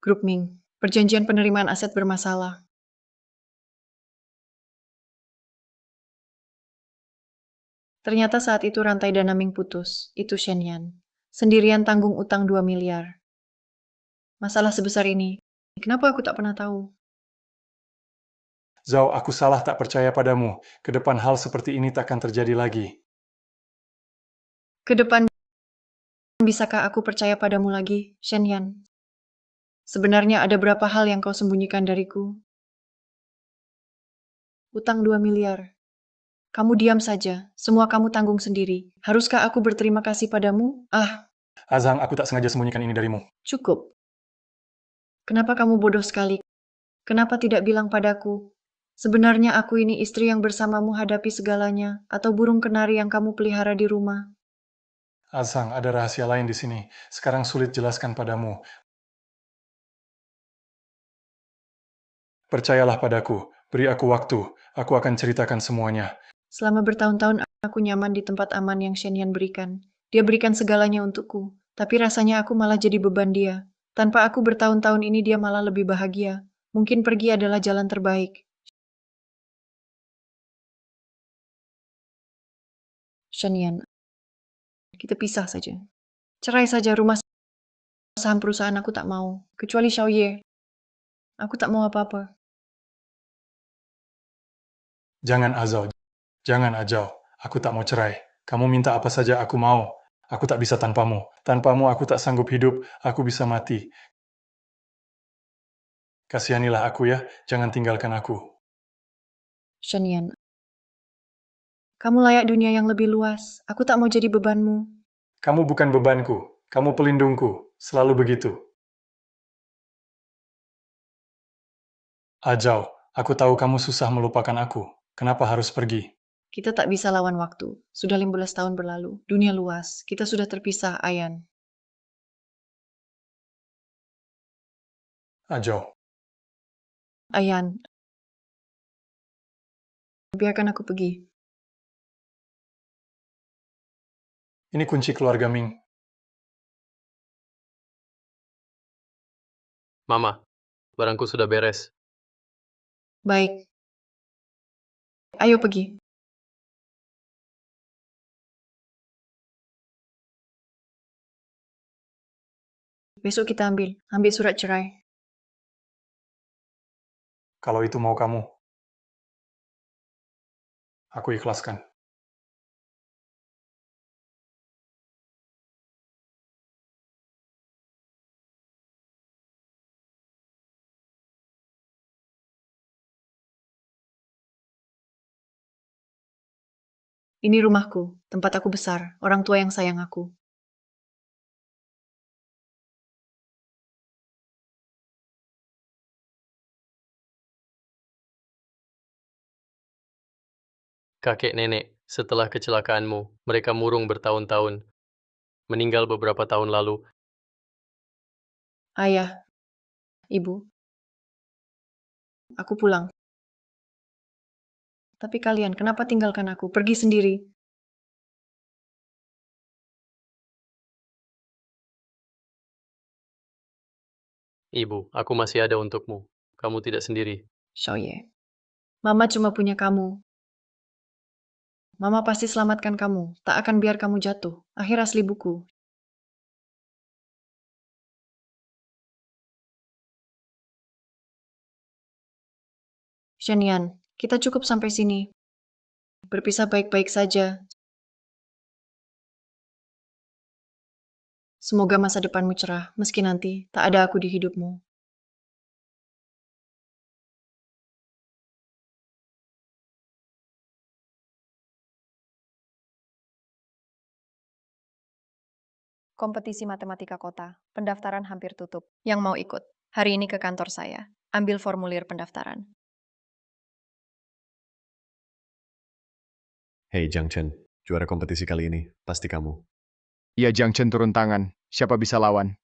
Grup Ming, perjanjian penerimaan aset bermasalah. Ternyata saat itu rantai dana Ming putus. Itu Shenyan. Sendirian tanggung utang 2 miliar. Masalah sebesar ini, kenapa aku tak pernah tahu? Zhao, aku salah tak percaya padamu. Ke depan hal seperti ini takkan terjadi lagi. Ke depan, bisakah aku percaya padamu lagi, Shenyan? Sebenarnya ada berapa hal yang kau sembunyikan dariku? Utang 2 miliar. Kamu diam saja, semua kamu tanggung sendiri. Haruskah aku berterima kasih padamu? Azang, aku tak sengaja sembunyikan ini darimu. Cukup. Kenapa kamu bodoh sekali? Kenapa tidak bilang padaku? Sebenarnya aku ini istri yang bersamamu hadapi segalanya, atau burung kenari yang kamu pelihara di rumah. Azang, ada rahasia lain di sini. Sekarang sulit jelaskan padamu. Percayalah padaku, beri aku waktu. Aku akan ceritakan semuanya. Selama bertahun-tahun aku nyaman di tempat aman yang Shenyan berikan. Dia berikan segalanya untukku, tapi rasanya aku malah jadi beban dia. Tanpa aku bertahun-tahun ini dia malah lebih bahagia. Mungkin pergi adalah jalan terbaik. Shenyan, kita pisah saja. Cerai saja, rumah saham perusahaan aku tak mau. Kecuali Xiaoye. Aku tak mau apa-apa. Jangan Azao, jangan Ajao. Aku tak mau cerai. Kamu minta apa saja aku mau. Aku tak bisa tanpamu. Tanpamu aku tak sanggup hidup. Aku bisa mati. Kasihanilah aku ya, jangan tinggalkan aku. Shenyan, kamu layak dunia yang lebih luas. Aku tak mau jadi bebanmu. Kamu bukan bebanku. Kamu pelindungku. Selalu begitu. Ajao, aku tahu kamu susah melupakan aku. Kenapa harus pergi? Kita tak bisa lawan waktu. Sudah 15 tahun berlalu. Dunia luas. Kita sudah terpisah, Ayan. Ajao, Ayan, biarkan aku pergi. ini kunci keluarga Ming. Mama, barangku sudah beres. Baik. Ayo pergi. Besok kita ambil surat cerai. Kalau itu mau kamu, aku ikhlaskan. Ini rumahku, tempat aku besar, orang tua yang sayang aku. Kakek nenek, setelah kecelakaanmu, mereka murung bertahun-tahun. Meninggal beberapa tahun lalu. Ayah, ibu, Aku pulang. Tapi kalian, kenapa tinggalkan aku? Pergi sendiri. Ibu, aku masih ada untukmu. Kamu tidak sendiri. Xiaoye. Mama cuma punya kamu. Mama pasti selamatkan kamu. Tak akan biar kamu jatuh. Akhir asli buku. Shenian, kita cukup sampai sini. Berpisah baik-baik saja. Semoga masa depanmu cerah, meski nanti tak ada aku di hidupmu. Kompetisi matematika kota. Pendaftaran hampir tutup. Yang mau ikut, hari ini ke kantor saya. Ambil formulir pendaftaran. Hei Jiang Chen, juara kompetisi kali ini, pasti kamu. Iya Jiang Chen turun tangan. Siapa bisa lawan?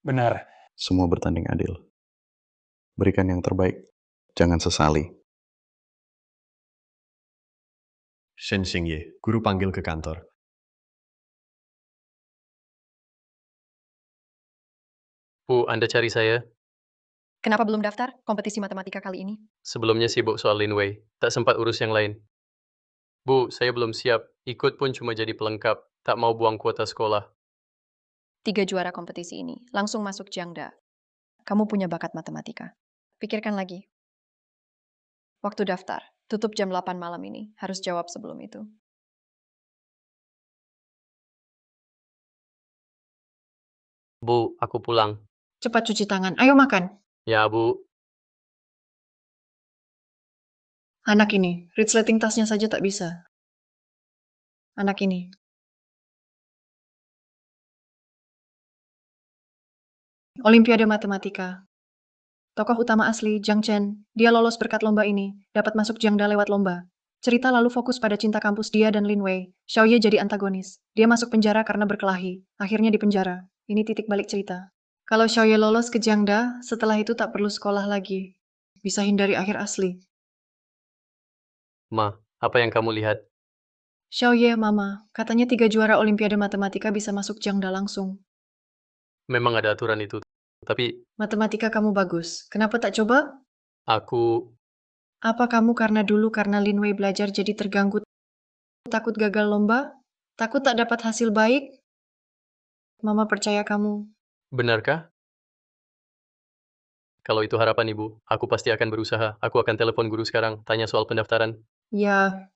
Benar. Semua bertanding adil. Berikan yang terbaik. Jangan sesali. Shen Xingye, guru panggil ke kantor. Bu, Anda cari saya? Kenapa belum daftar kompetisi matematika kali ini? Sebelumnya sibuk soal Linway. Tak sempat urus yang lain. Bu, saya belum siap. Ikut pun cuma jadi pelengkap. Tak mau buang kuota sekolah. 3 juara kompetisi ini. Langsung masuk Jiangda. Kamu punya bakat matematika. Pikirkan lagi. Waktu daftar. Tutup jam 8 malam ini. Harus jawab sebelum itu. Bu, aku pulang. Cepat cuci tangan. Ayo makan. Ya, Bu. Anak ini, resleting tasnya saja tak bisa. Anak ini. Olimpiade Matematika. Tokoh utama asli, Jiang Chen. Dia lolos berkat lomba ini, dapat masuk Jiangda lewat lomba. Cerita lalu fokus pada cinta kampus dia dan Lin Wei. Xiaoye jadi antagonis. Dia masuk penjara karena berkelahi. Akhirnya di penjara. Ini titik balik cerita. Kalau Xiaoye lolos ke Jiangda, setelah itu tak perlu sekolah lagi. Bisa hindari akhir asli. Ma, apa yang kamu lihat? Xiaoye, Mama, katanya 3 juara Olimpiade Matematika bisa masuk Jiangda langsung. Memang ada aturan itu. Tapi Matematika kamu bagus. Kenapa tak coba? aku... Apa kamu karena Lin Wei belajar jadi terganggu, takut gagal lomba? Takut tak dapat hasil baik? Mama percaya kamu. Benarkah? Kalau itu harapan Ibu, aku pasti akan berusaha. Aku akan telepon guru sekarang, tanya soal pendaftaran. Ya,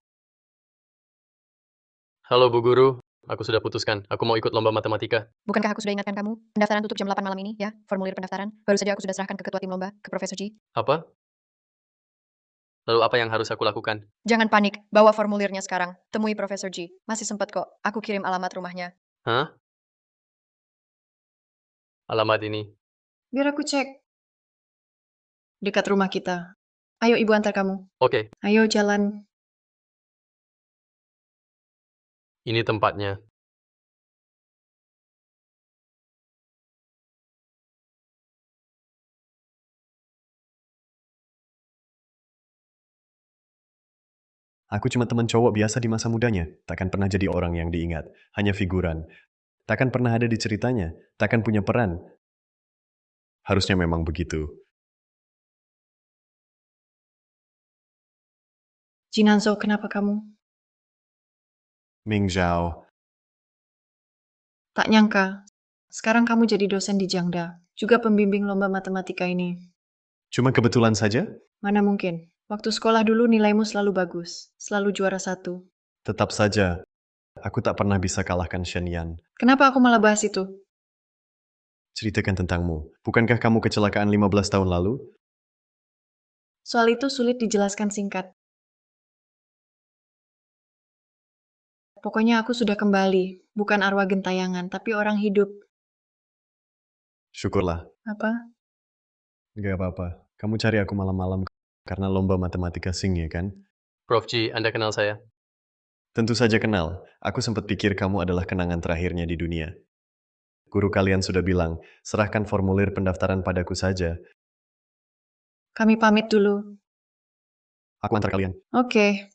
Halo Bu Guru, aku sudah putuskan. Aku mau ikut lomba matematika. Bukankah aku sudah ingatkan kamu? Pendaftaran tutup jam 8 malam ini, ya? Formulir pendaftaran. Baru saja aku sudah serahkan ke ketua tim lomba, ke Profesor Ji. Apa? Lalu apa yang harus aku lakukan? Jangan panik, bawa formulirnya sekarang. Temui Profesor Ji. Masih sempat kok. Aku kirim alamat rumahnya. Hah? Alamat ini. biar aku cek. Dekat rumah kita. Ayo ibu antar kamu. Oke, Ayo jalan. ini tempatnya. Aku cuma teman cowok biasa di masa mudanya, takkan pernah jadi orang yang diingat, hanya figuran. Takkan pernah ada di ceritanya, takkan punya peran. Harusnya memang begitu. Jinanzo, kenapa kamu? Ming Zhao, Tak nyangka. Sekarang kamu jadi dosen di Jiangda. Juga pembimbing lomba matematika ini. cuma kebetulan saja? Mana mungkin. Waktu sekolah dulu nilaimu selalu bagus. Selalu juara 1. Tetap saja, aku tak pernah bisa kalahkan Shen Yan. Kenapa aku malah bahas itu? Ceritakan tentangmu. Bukankah kamu kecelakaan 15 tahun lalu? Soal itu sulit dijelaskan singkat. Pokoknya aku sudah kembali. Bukan arwah gentayangan, tapi orang hidup. Syukurlah. Apa? Gak apa-apa. Kamu cari aku malam-malam karena lomba matematika Sing ya kan? Prof. Ji, Anda kenal saya? Tentu saja kenal. Aku sempat pikir kamu adalah kenangan terakhirnya di dunia. Guru kalian sudah bilang, serahkan formulir pendaftaran padaku saja. Kami pamit dulu. Aku antar kalian. Oke,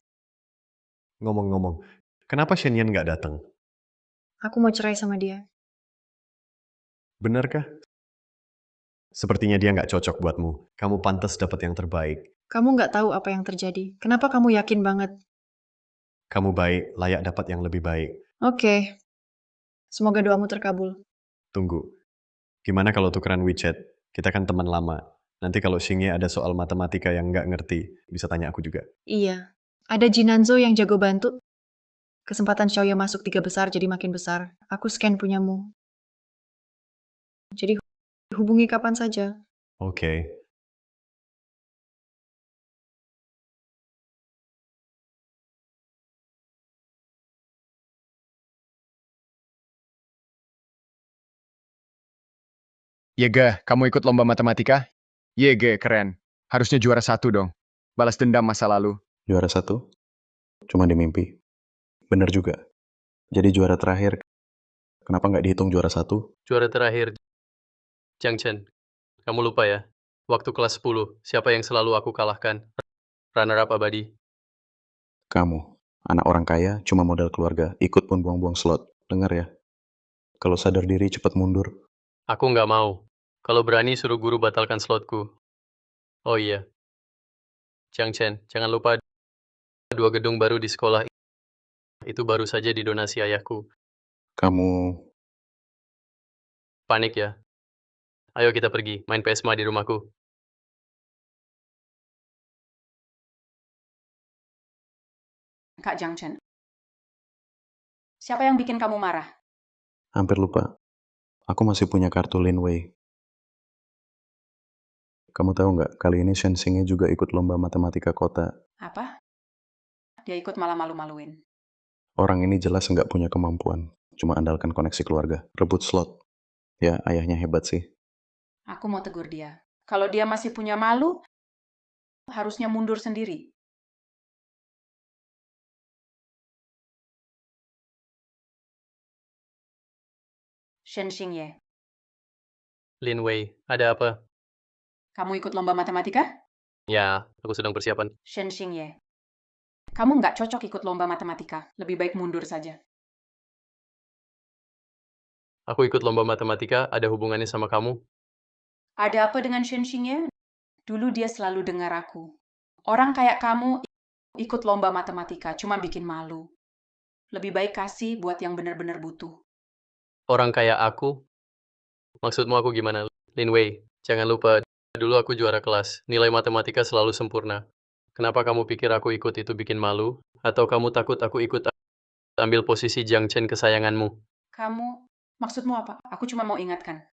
Ngomong-ngomong, kenapa Shenyan nggak datang? aku mau cerai sama dia. Benarkah? Sepertinya dia nggak cocok buatmu. Kamu pantas dapat yang terbaik. Kamu nggak tahu apa yang terjadi. Kenapa kamu yakin banget? Kamu baik, layak dapat yang lebih baik. Oke, semoga doamu terkabul. Tunggu. Gimana kalau tukeran WeChat? Kita kan teman lama. Nanti kalau Xingye ada soal matematika yang nggak ngerti, bisa tanya aku juga. Iya, ada Jinanzo yang jago bantu. Kesempatan Xiaoya masuk 3 besar jadi makin besar. Aku scan punyamu. Jadi hubungi kapan saja. Oke. Yege, kamu ikut lomba matematika? Yege, keren. Harusnya juara 1 dong. Balas dendam masa lalu. Juara 1? Cuma di mimpi. Bener juga. Jadi juara terakhir, kenapa nggak dihitung juara 1? Juara terakhir, Jiang Chen. Kamu lupa ya? Waktu kelas 10, siapa yang selalu aku kalahkan? Runner-up abadi. Kamu, anak orang kaya, cuma modal keluarga, ikut pun buang-buang slot. Dengar ya. Kalau sadar diri, cepat mundur. Aku nggak mau. Kalau berani suruh guru batalkan slotku. Oh iya, Jiang Chen, jangan lupa 2 gedung baru di sekolah itu baru saja didonasi ayahku. Kamu, Panik ya? Ayo kita pergi, main PSMA di rumahku. Kak Jiang Chen. Siapa yang bikin kamu marah? hampir lupa. Aku masih punya kartu Linway. Kamu tahu nggak, kali ini Shen Xingye juga ikut lomba matematika kota. Apa? Dia ikut malah malu-maluin. Orang ini jelas nggak punya kemampuan. Cuma andalkan koneksi keluarga. Rebut slot. Ya, ayahnya hebat sih. Aku mau tegur dia. Kalau dia masih punya malu, harusnya mundur sendiri. Shen Xingye, Lin Wei, ada apa? kamu ikut lomba matematika? Ya, aku sedang persiapan. Shen Xingye, kamu nggak cocok ikut lomba matematika. Lebih baik mundur saja. Aku ikut lomba matematika, ada hubungannya sama kamu? Ada apa dengan Shen Xingye? Dulu dia selalu dengar aku. Orang kayak kamu ikut lomba matematika, cuma bikin malu. Lebih baik kasih buat yang benar-benar butuh. Orang kayak aku? Maksudmu aku gimana? Lin Wei, jangan lupa, dulu aku juara kelas. Nilai matematika selalu sempurna. Kenapa kamu pikir aku ikut itu bikin malu? Atau kamu takut aku ikut ambil posisi Jiang Chen kesayanganmu? Kamu, maksudmu apa? Aku cuma mau ingatkan.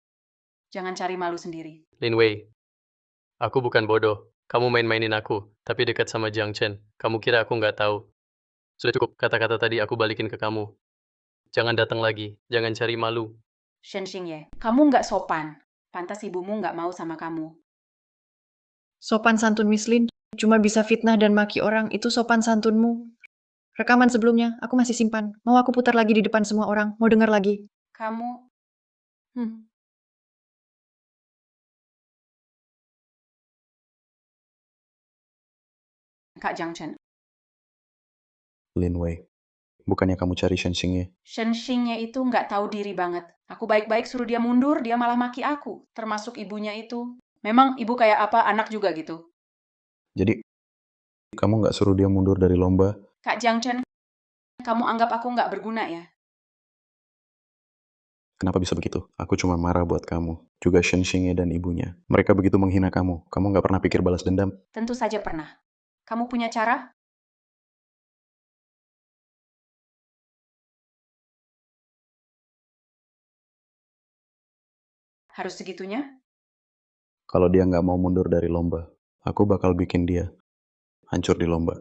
Jangan cari malu sendiri. Lin Wei, aku bukan bodoh. Kamu main-mainin aku, tapi dekat sama Jiang Chen. Kamu kira aku nggak tahu? Sudah cukup, kata-kata tadi aku balikin ke kamu. Jangan datang lagi, jangan cari malu. Shen Xingye, kamu nggak sopan. Pantas ibumu nggak mau sama kamu. Sopan santun Miss Lin, cuma bisa fitnah dan maki orang, itu sopan santunmu. Rekaman sebelumnya, aku masih simpan. Mau aku putar lagi di depan semua orang? Mau dengar lagi? Kamu... Hmm. Kak Jiang Chen, Linway. Bukannya kamu cari Shen Xingye? Shen Xingye itu nggak tahu diri banget. Aku baik-baik suruh dia mundur, dia malah maki aku. Termasuk ibunya itu. Memang ibu kayak apa, anak juga gitu. Jadi, kamu nggak suruh dia mundur dari lomba? Kak Jiang Chen, kamu anggap aku nggak berguna ya? Kenapa bisa begitu? Aku cuma marah buat kamu. Juga Shen Xingye dan ibunya. Mereka begitu menghina kamu. Kamu nggak pernah pikir balas dendam? Tentu saja pernah. Kamu punya cara? Harus segitunya? Kalau dia nggak mau mundur dari lomba, aku bakal bikin dia hancur di lomba.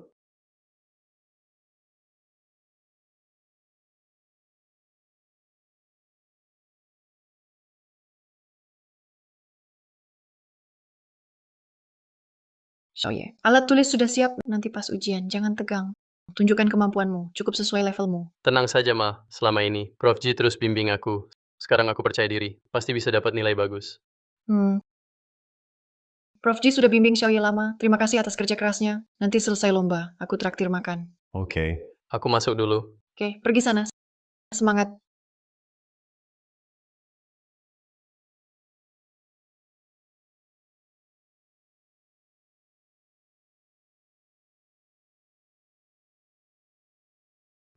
Xiaoye, alat tulis sudah siap, nanti pas ujian. Jangan tegang. Tunjukkan kemampuanmu, cukup sesuai levelmu. Tenang saja, Ma. Selama ini, Prof. Ji terus bimbing aku. Sekarang aku percaya diri. Pasti bisa dapat nilai bagus. Hmm. Prof. Ji sudah bimbing Xiaoye lama. Terima kasih atas kerja kerasnya. Nanti selesai lomba, aku traktir makan. Oke. Aku masuk dulu. Oke, pergi sana. Semangat.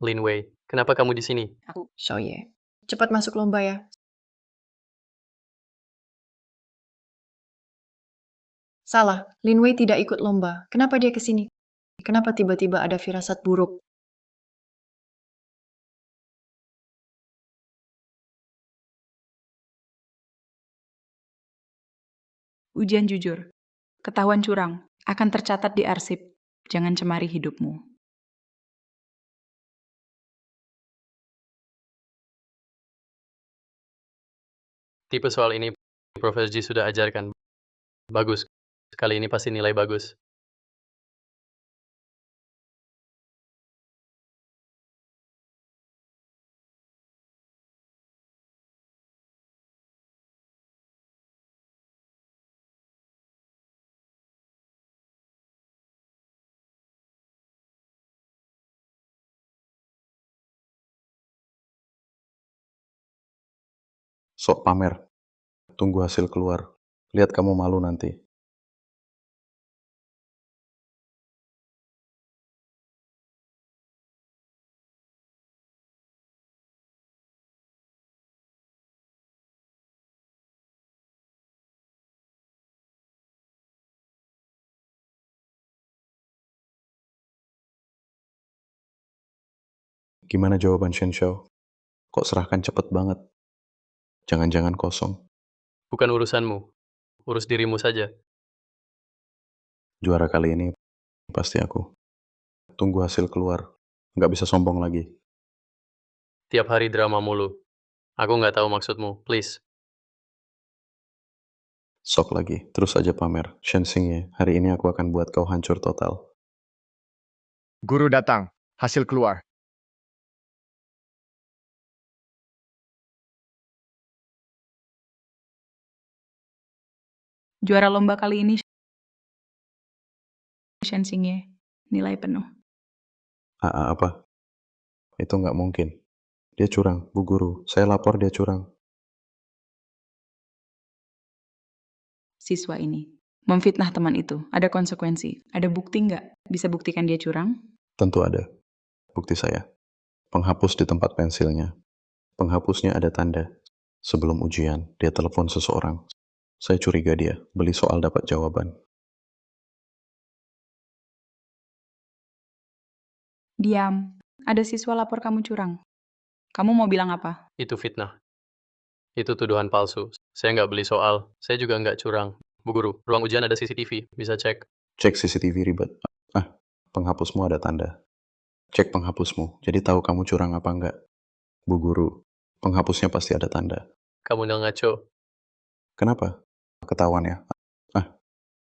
Lin Wei, kenapa kamu di sini? Xiaoye, cepat masuk lomba ya. Salah, Lin Wei tidak ikut lomba. Kenapa dia ke sini? Kenapa tiba-tiba ada firasat buruk? Ujian jujur. Ketahuan curang. Akan tercatat di arsip. Jangan cemari hidupmu. Tipe soal ini Profesor Ji sudah ajarkan. Bagus. Kali ini pasti nilai bagus. Sok pamer. Tunggu hasil keluar. Lihat kamu malu nanti. Gimana jawaban Shen Xiao? Kok serahkan cepet banget? Jangan-jangan kosong. Bukan urusanmu. Urus dirimu saja. Juara kali ini pasti aku. Tunggu hasil keluar. Nggak bisa sombong lagi. Tiap hari drama mulu. Aku nggak tahu maksudmu. Please. Sok lagi. Terus aja pamer. Shen Xingye, hari ini aku akan buat kau hancur total. Guru datang. Hasil keluar. Juara lomba kali ini Shen Xingye. Nilai penuh. Apa? Itu nggak mungkin. Dia curang, Bu Guru. Saya lapor dia curang. Siswa ini memfitnah teman itu. Ada konsekuensi. Ada bukti nggak? Bisa buktikan dia curang? Tentu ada. Bukti saya. Penghapus di tempat pensilnya. Penghapusnya ada tanda. Sebelum ujian, dia telepon seseorang. Saya curiga dia, beli soal dapat jawaban. Diam. Ada siswa lapor kamu curang. Kamu mau bilang apa? Itu fitnah. Itu tuduhan palsu. Saya nggak beli soal. Saya juga nggak curang. Bu Guru, ruang ujian ada CCTV. Bisa cek. Cek CCTV ribet. Penghapusmu ada tanda. Cek penghapusmu, jadi tahu kamu curang apa enggak. Bu Guru, penghapusnya pasti ada tanda. Kamu udah ngaco. Kenapa? Ketahuan ya?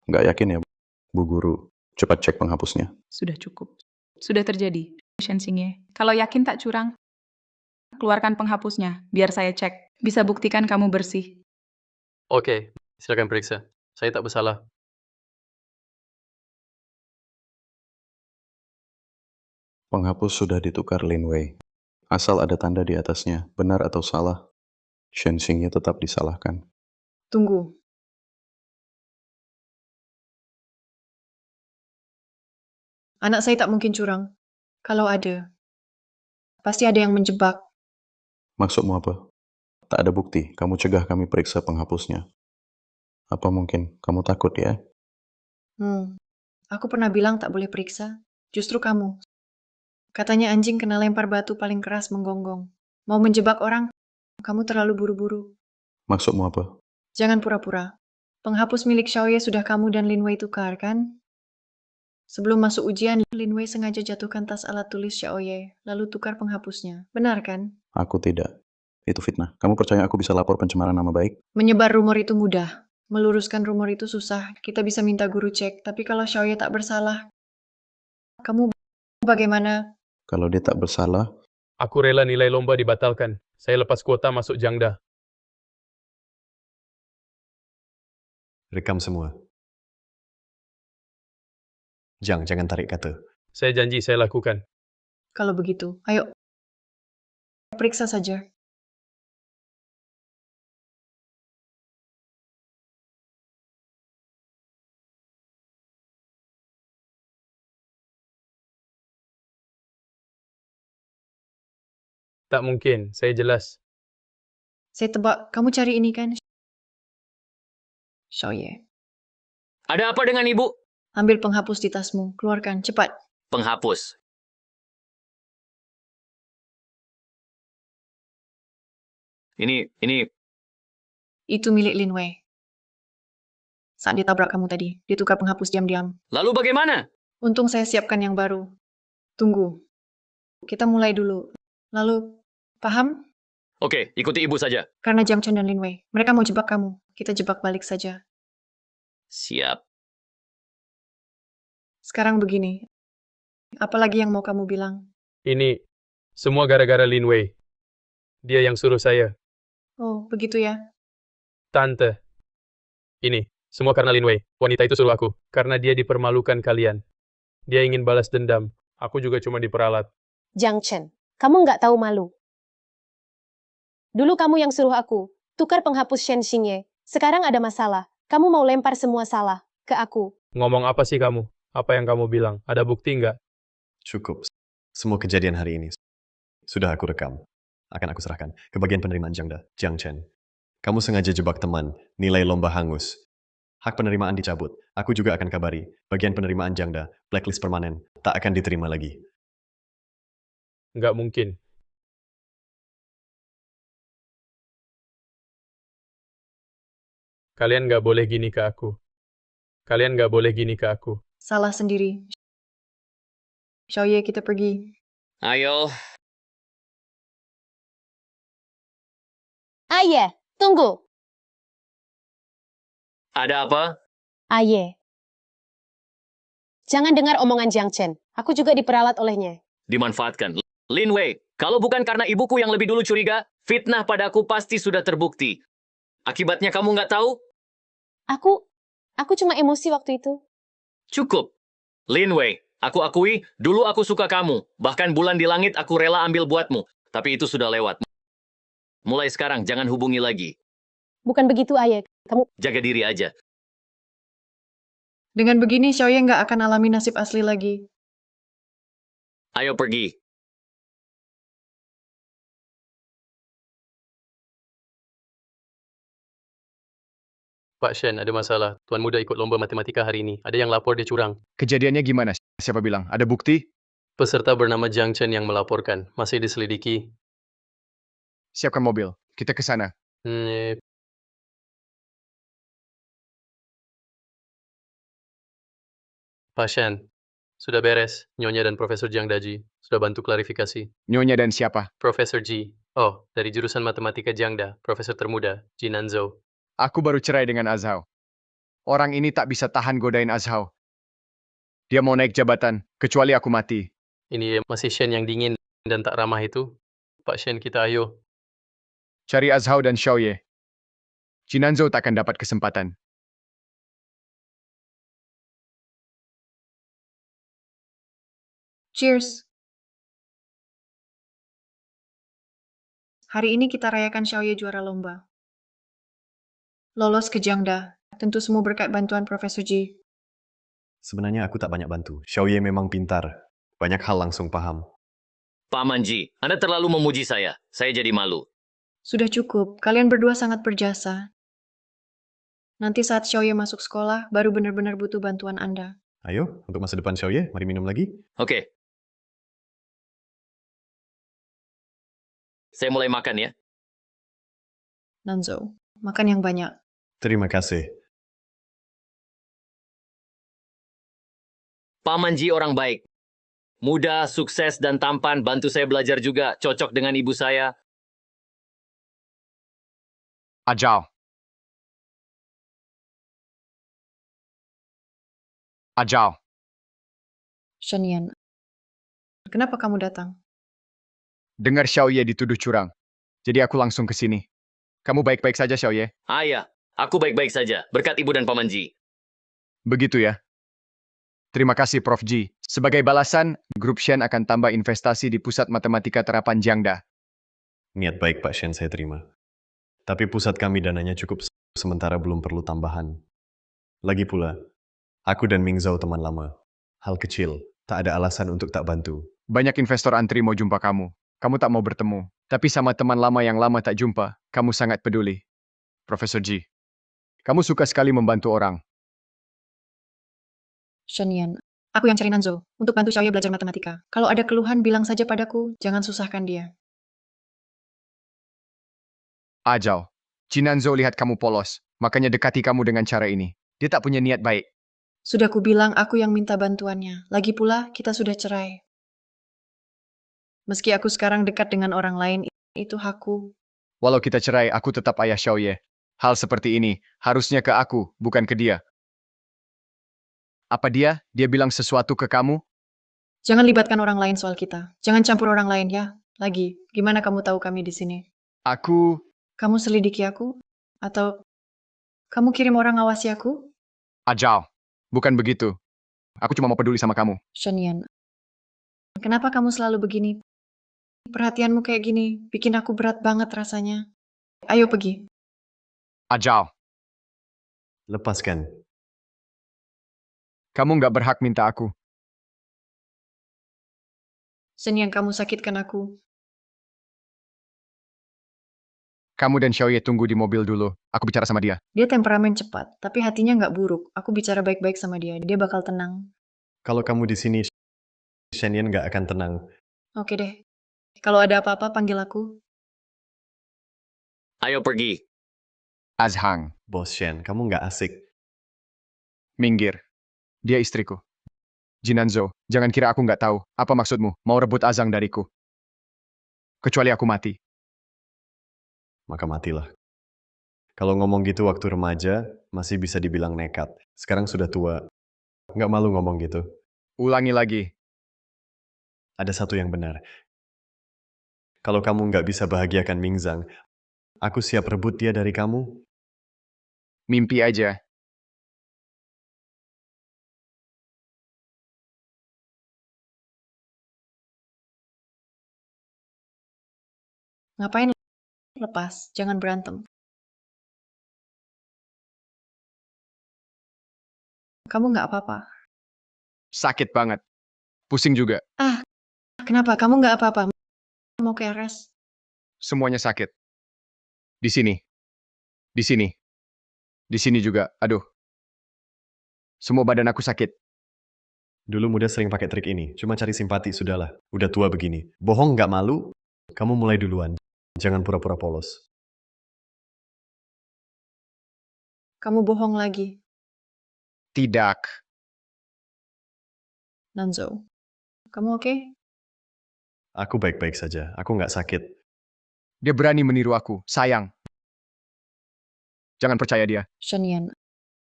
Nggak yakin ya, Bu Guru. Cepat cek penghapusnya. Sudah cukup. Sudah terjadi. Shen Xingye. Kalau yakin tak curang, keluarkan penghapusnya. Biar saya cek. Bisa buktikan kamu bersih. Oke, silakan periksa. Saya tak bersalah. Penghapus sudah ditukar Lin Wei. Asal ada tanda di atasnya, benar atau salah, Shen Xingye tetap disalahkan. Tunggu. Anak saya tak mungkin curang. Kalau ada, pasti ada yang menjebak. Maksudmu apa? Tak ada bukti, kamu cegah kami periksa penghapusnya. Apa mungkin kamu takut ya? Aku pernah bilang tak boleh periksa. Justru kamu. Katanya anjing kena lempar batu paling keras menggonggong. Mau menjebak orang, kamu terlalu buru-buru. Maksudmu apa? Jangan pura-pura. Penghapus milik Xiaoye sudah kamu dan Lin Wei tukar, kan? Sebelum masuk ujian, Lin Wei sengaja jatuhkan tas alat tulis Xiaoye, lalu tukar penghapusnya. Benar kan? Aku tidak. Itu fitnah. Kamu percaya aku bisa lapor pencemaran nama baik? Menyebar rumor itu mudah. Meluruskan rumor itu susah. Kita bisa minta guru cek. Tapi kalau Xiaoye tak bersalah, kamu bagaimana? Kalau dia tak bersalah, Aku rela nilai lomba dibatalkan. Saya lepas kuota masuk Jangda. Rekam semua. Jangan tarik kata. Saya janji saya lakukan. Kalau begitu, ayo periksa saja. Tak mungkin, saya jelas. Saya tebak, kamu cari ini kan? Xiaoye. Ada apa dengan ibu? Ambil penghapus di tasmu, keluarkan, cepat. Penghapus. Ini, Itu milik Lin Wei. Saat ditabrak kamu tadi, dia tukar penghapus diam-diam. lalu bagaimana? Untung saya siapkan yang baru. Tunggu. Kita mulai dulu. Lalu, paham? Oke, ikuti ibu saja. Karena Jiang Chen dan Lin Wei, mereka mau jebak kamu. Kita jebak balik saja. Siap. Sekarang begini. Apalagi yang mau kamu bilang? Ini semua gara-gara Lin Wei. Dia yang suruh saya. Oh, begitu ya. Tante. Ini semua karena Lin Wei. Wanita itu suruh aku. Karena dia dipermalukan kalian. Dia ingin balas dendam. Aku juga cuma diperalat. Jiang Chen, kamu nggak tahu malu. Dulu kamu yang suruh aku tukar penghapus Shen Xingye. Sekarang ada masalah. Kamu mau lempar semua salah ke aku. Ngomong apa sih kamu? Apa yang kamu bilang? Ada bukti nggak? Cukup. Semua kejadian hari ini sudah aku rekam. Akan aku serahkan ke bagian penerimaan Jiang Chen. Kamu sengaja jebak teman, nilai lomba hangus. Hak penerimaan dicabut. Aku juga akan kabari. Bagian penerimaan Jiangda, blacklist permanen, tak akan diterima lagi. Nggak mungkin. Kalian nggak boleh gini ke aku. Kalian nggak boleh gini ke aku. Salah sendiri. Xiaoye, kita pergi. Ayo. Aye, tunggu. Ada apa? Aye. Jangan dengar omongan Jiang Chen. Aku juga diperalat olehnya. Dimanfaatkan. Lin Wei, kalau bukan karena ibuku yang lebih dulu curiga, fitnah padaku pasti sudah terbukti. Akibatnya kamu nggak tahu? Aku cuma emosi waktu itu. Cukup. Lin Wei, aku akui, dulu aku suka kamu. Bahkan bulan di langit aku rela ambil buatmu. Tapi itu sudah lewat. Mulai sekarang, jangan hubungi lagi. Bukan begitu, Aye. Kamu Jaga diri aja. Dengan begini, Xiaoye nggak akan alami nasib asli lagi. Ayo pergi. Pak Shen, ada masalah. Tuan muda ikut lomba matematika hari ini. Ada yang lapor dia curang. Kejadiannya gimana? Siapa bilang? Ada bukti? Peserta bernama Jiang Chen yang melaporkan. Masih diselidiki. Siapkan mobil. Kita ke sana. Pak Shen, sudah beres. Nyonya dan Profesor Jiang Daji sudah bantu klarifikasi. Nyonya dan siapa? Profesor Ji. Oh, dari jurusan matematika Jiangda. Profesor termuda, Ji Nanzhou. Aku baru cerai dengan Azhao. Orang ini tak bisa tahan godain Azhao. Dia mau naik jabatan, kecuali aku mati. Ini masih Shen yang dingin dan tak ramah itu. Pak Shen, kita ayo. Cari Azhao dan Xiaoye. Jinanzhou tak akan dapat kesempatan. Cheers. Hari ini kita rayakan Xiaoye juara lomba. Lolos ke Jiangda. Tentu semua berkat bantuan Profesor Ji. Sebenarnya aku tak banyak bantu. Xiaoye memang pintar. Banyak hal langsung paham. Pak Manji, Anda terlalu memuji saya. Saya jadi malu. Sudah cukup. Kalian berdua sangat berjasa. Nanti saat Xiaoye masuk sekolah, baru benar-benar butuh bantuan Anda. Ayo, untuk masa depan Xiaoye, mari minum lagi. Oke. Saya mulai makan ya. Nanzhou, makan yang banyak. Terima kasih. Pak Manji orang baik. Muda, sukses, dan tampan. Bantu saya belajar juga. Cocok dengan ibu saya. Ajal. Ajal. Shenyan, kenapa kamu datang? Dengar Xiaoye dituduh curang. Jadi aku langsung ke sini. Kamu baik-baik saja, Xiaoye? Ya, aku baik-baik saja. Berkat ibu dan Pak Manji. Begitu ya. Terima kasih Prof. G. Sebagai balasan, Grup Shen akan tambah investasi di Pusat Matematika Terapan Jiangda. Niat baik Pak Shen saya terima. Tapi pusat kami dananya cukup sementara belum perlu tambahan. Lagi pula, aku dan Ming Zhao teman lama. Hal kecil, tak ada alasan untuk tak bantu. Banyak investor antri mau jumpa kamu. Kamu tak mau bertemu. Tapi sama teman lama yang lama tak jumpa, kamu sangat peduli. Profesor G, kamu suka sekali membantu orang. Shen Yan, aku yang cari Nanzo untuk bantu Xiaoye belajar matematika. Kalau ada keluhan bilang saja padaku, jangan susahkan dia. Ajal, Jinanzo lihat kamu polos, makanya dekati kamu dengan cara ini. Dia tak punya niat baik. Sudah kubilang aku yang minta bantuannya. Lagi pula, kita sudah cerai. Meski aku sekarang dekat dengan orang lain, itu hakku. Walau kita cerai, aku tetap ayah Xiaoye. Hal seperti ini harusnya ke aku, bukan ke dia. Apa dia bilang sesuatu ke kamu? Jangan libatkan orang lain soal kita. Jangan campur orang lain ya. Lagi, gimana kamu tahu kami di sini? Aku... Kamu selidiki aku? Atau kamu kirim orang ngawasi aku? Ajal, bukan begitu. Aku cuma mau peduli sama kamu. Shen Yan, kenapa kamu selalu begini? Perhatianmu kayak gini, bikin aku berat banget rasanya. Ayo pergi. Ajal, Lepaskan. kamu nggak berhak minta aku. Shen Yan, kamu sakitkan aku. Kamu dan Xiaoye tunggu di mobil dulu. Aku bicara sama dia. Dia temperamen cepat, tapi hatinya nggak buruk. Aku bicara baik-baik sama dia, dia bakal tenang. Kalau kamu di sini, Shen Yan nggak akan tenang. Oke deh. Kalau ada apa-apa, panggil aku. Ayo pergi. Azhang, Bos Shen, kamu nggak asik. minggir. Dia istriku. Jinanzo, jangan kira aku nggak tahu. Apa maksudmu? Mau rebut Azhang dariku? Kecuali aku mati. Maka matilah. Kalau ngomong gitu waktu remaja, masih bisa dibilang nekat. Sekarang sudah tua. Nggak malu ngomong gitu. Ulangi lagi. Ada satu yang benar. Kalau kamu nggak bisa bahagiakan Mingzang, aku siap rebut dia dari kamu. Mimpi aja. Ngapain lepas? Jangan berantem. Kamu nggak apa-apa. Sakit banget. Pusing juga. Ah, kenapa? Kamu nggak apa-apa? Mau ke RS? Semuanya sakit. Di sini. Di sini. Di sini juga. Aduh. Semua badan aku sakit. Dulu muda sering pakai trik ini, cuma cari simpati, sudahlah. Udah tua begini. Bohong nggak malu? Kamu mulai duluan. Jangan pura-pura polos. Kamu bohong lagi, Tidak. Nanzo. Kamu oke? Aku baik-baik saja. Aku nggak sakit. Dia berani meniru aku. Sayang. Jangan percaya dia. Shen Yan,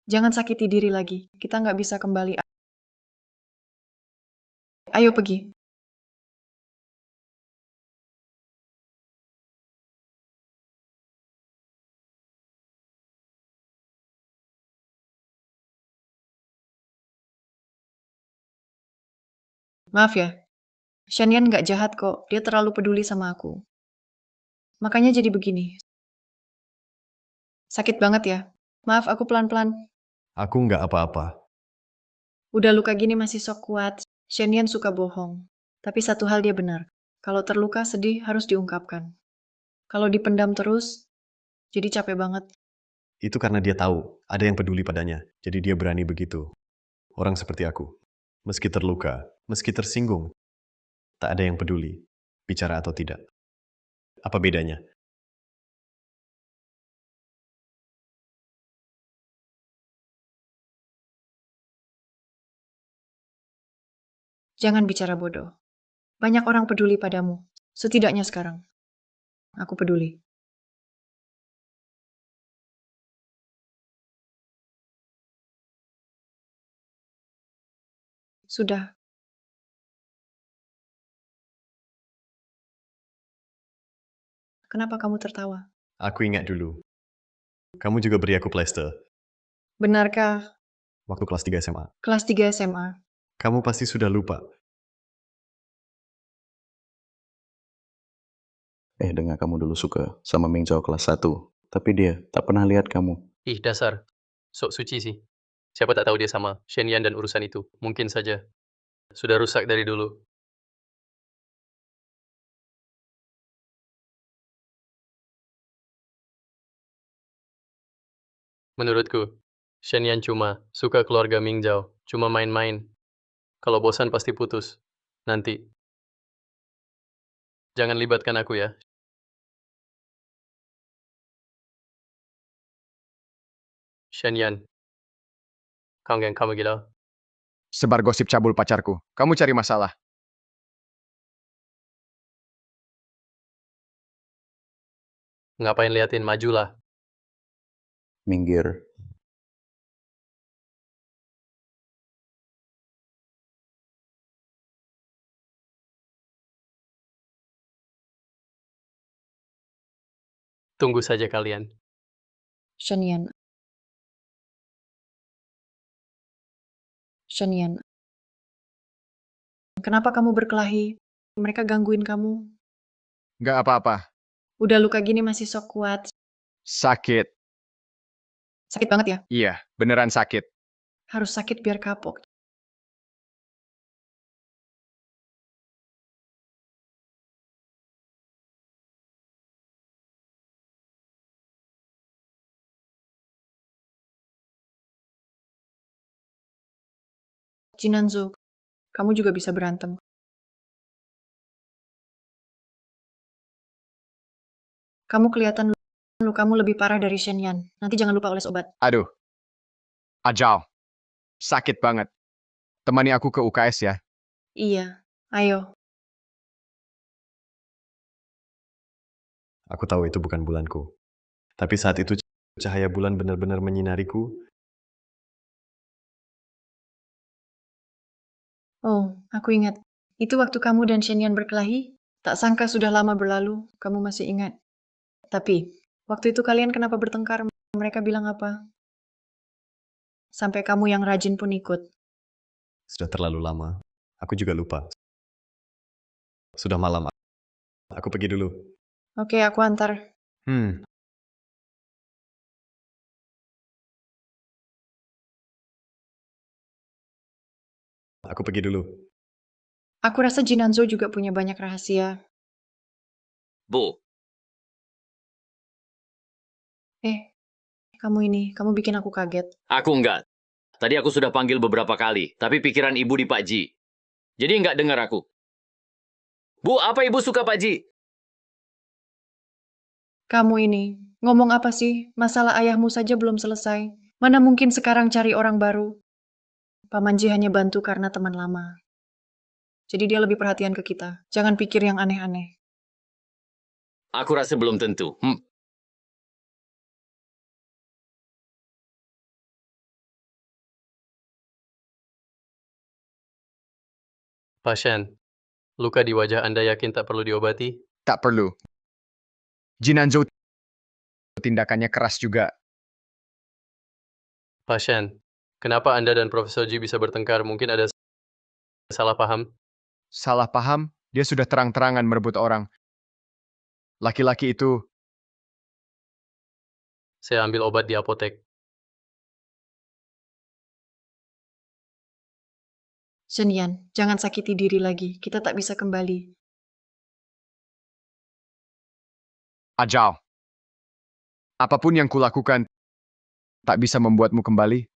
jangan sakiti diri lagi. Kita nggak bisa kembali. Ayo pergi. Maaf ya, Shen Yan nggak jahat kok. Dia terlalu peduli sama aku. Makanya jadi begini. Sakit banget ya. Maaf, aku pelan-pelan. Aku nggak apa-apa. Udah luka gini masih sok kuat. Shen Yan suka bohong. Tapi satu hal dia benar. Kalau terluka sedih harus diungkapkan. Kalau dipendam terus, jadi capek banget. Itu karena dia tahu ada yang peduli padanya. Jadi dia berani begitu. Orang seperti aku. Meski terluka, meski tersinggung, tak ada yang peduli, bicara atau tidak. Apa bedanya? Jangan bicara bodoh. Banyak orang peduli padamu. Setidaknya sekarang. Aku peduli. Sudah. Kenapa kamu tertawa? Aku ingat dulu. Kamu juga beri aku plester. Benarkah Waktu kelas 3 SMA. kelas 3 SMA? Kamu pasti sudah lupa. Dengar kamu dulu suka sama Ming Zhao kelas 1. Tapi dia tak pernah lihat kamu. Ih, dasar. Sok suci sih. Siapa tak tahu dia sama Shen Yan dan urusan itu. Mungkin saja. Sudah rusak dari dulu. Menurutku, Shen Yan cuma suka keluarga Ming Zhao. Cuma main-main. Kalau bosan pasti putus. Nanti. Jangan libatkan aku ya. Shen Yan. Kamu gila. Sebar gosip cabul pacarku. Kamu cari masalah. Ngapain liatin, majulah. Minggir. Tunggu saja kalian. Shen Yan. Shen Yan. Kenapa kamu berkelahi? Mereka gangguin kamu. Nggak apa-apa. Udah luka gini masih sok kuat. Sakit. Sakit banget ya? Iya, beneran sakit. Harus sakit biar kapok. Jinanzo, kamu juga bisa berantem. Kamu kelihatan lukamu lebih parah dari Shen Yan. Nanti jangan lupa oles obat. Aduh. Ajal. Sakit banget. Temani aku ke UKS ya. Iya, ayo. Aku tahu itu bukan bulanku. Tapi saat itu cahaya bulan benar-benar menyinariku. Oh, aku ingat. Itu waktu kamu dan Shen Yan berkelahi. Tak sangka sudah lama berlalu, kamu masih ingat. Tapi, waktu itu kalian kenapa bertengkar? Mereka bilang apa? Sampai kamu yang rajin pun ikut. Sudah terlalu lama. Aku juga lupa. Sudah malam. Aku pergi dulu. Oke, aku antar. Aku pergi dulu. Aku rasa Jinanzo juga punya banyak rahasia. Bu, Kamu bikin aku kaget. aku enggak. Tadi aku sudah panggil beberapa kali, tapi pikiran ibu di Pak Ji. Jadi enggak dengar aku. Bu, apa ibu suka Pak Ji? Kamu ini, ngomong apa sih? Masalah ayahmu saja belum selesai. Mana mungkin sekarang cari orang baru? Paman Ji hanya bantu karena teman lama. Jadi dia lebih perhatian ke kita. Jangan pikir yang aneh-aneh. Aku rasa belum tentu. Pasien, luka di wajah Anda yakin tak perlu diobati? Tak perlu. Jinanzo tindakannya keras juga. Pasien, kenapa Anda dan Profesor Ji bisa bertengkar? Mungkin ada salah paham? Salah paham, dia sudah terang-terangan merebut orang. Laki-laki itu, Saya ambil obat di apotek. Shen Yan, jangan sakiti diri lagi. Kita tak bisa kembali. Ajal. Apapun yang kulakukan, tak bisa membuatmu kembali.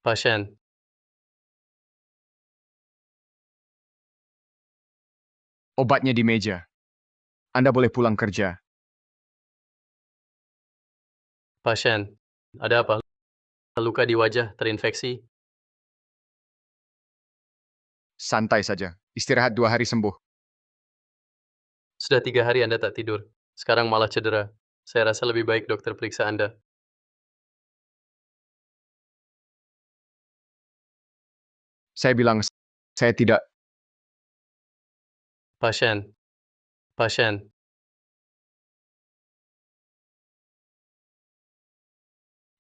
Pasien, Obatnya di meja. Anda boleh pulang kerja. pasien, ada apa? Luka di wajah terinfeksi? Santai saja. Istirahat 2 hari sembuh. Sudah 3 hari Anda tak tidur. Sekarang malah cedera. Saya rasa lebih baik dokter periksa Anda. Saya bilang, saya tidak. Pasien,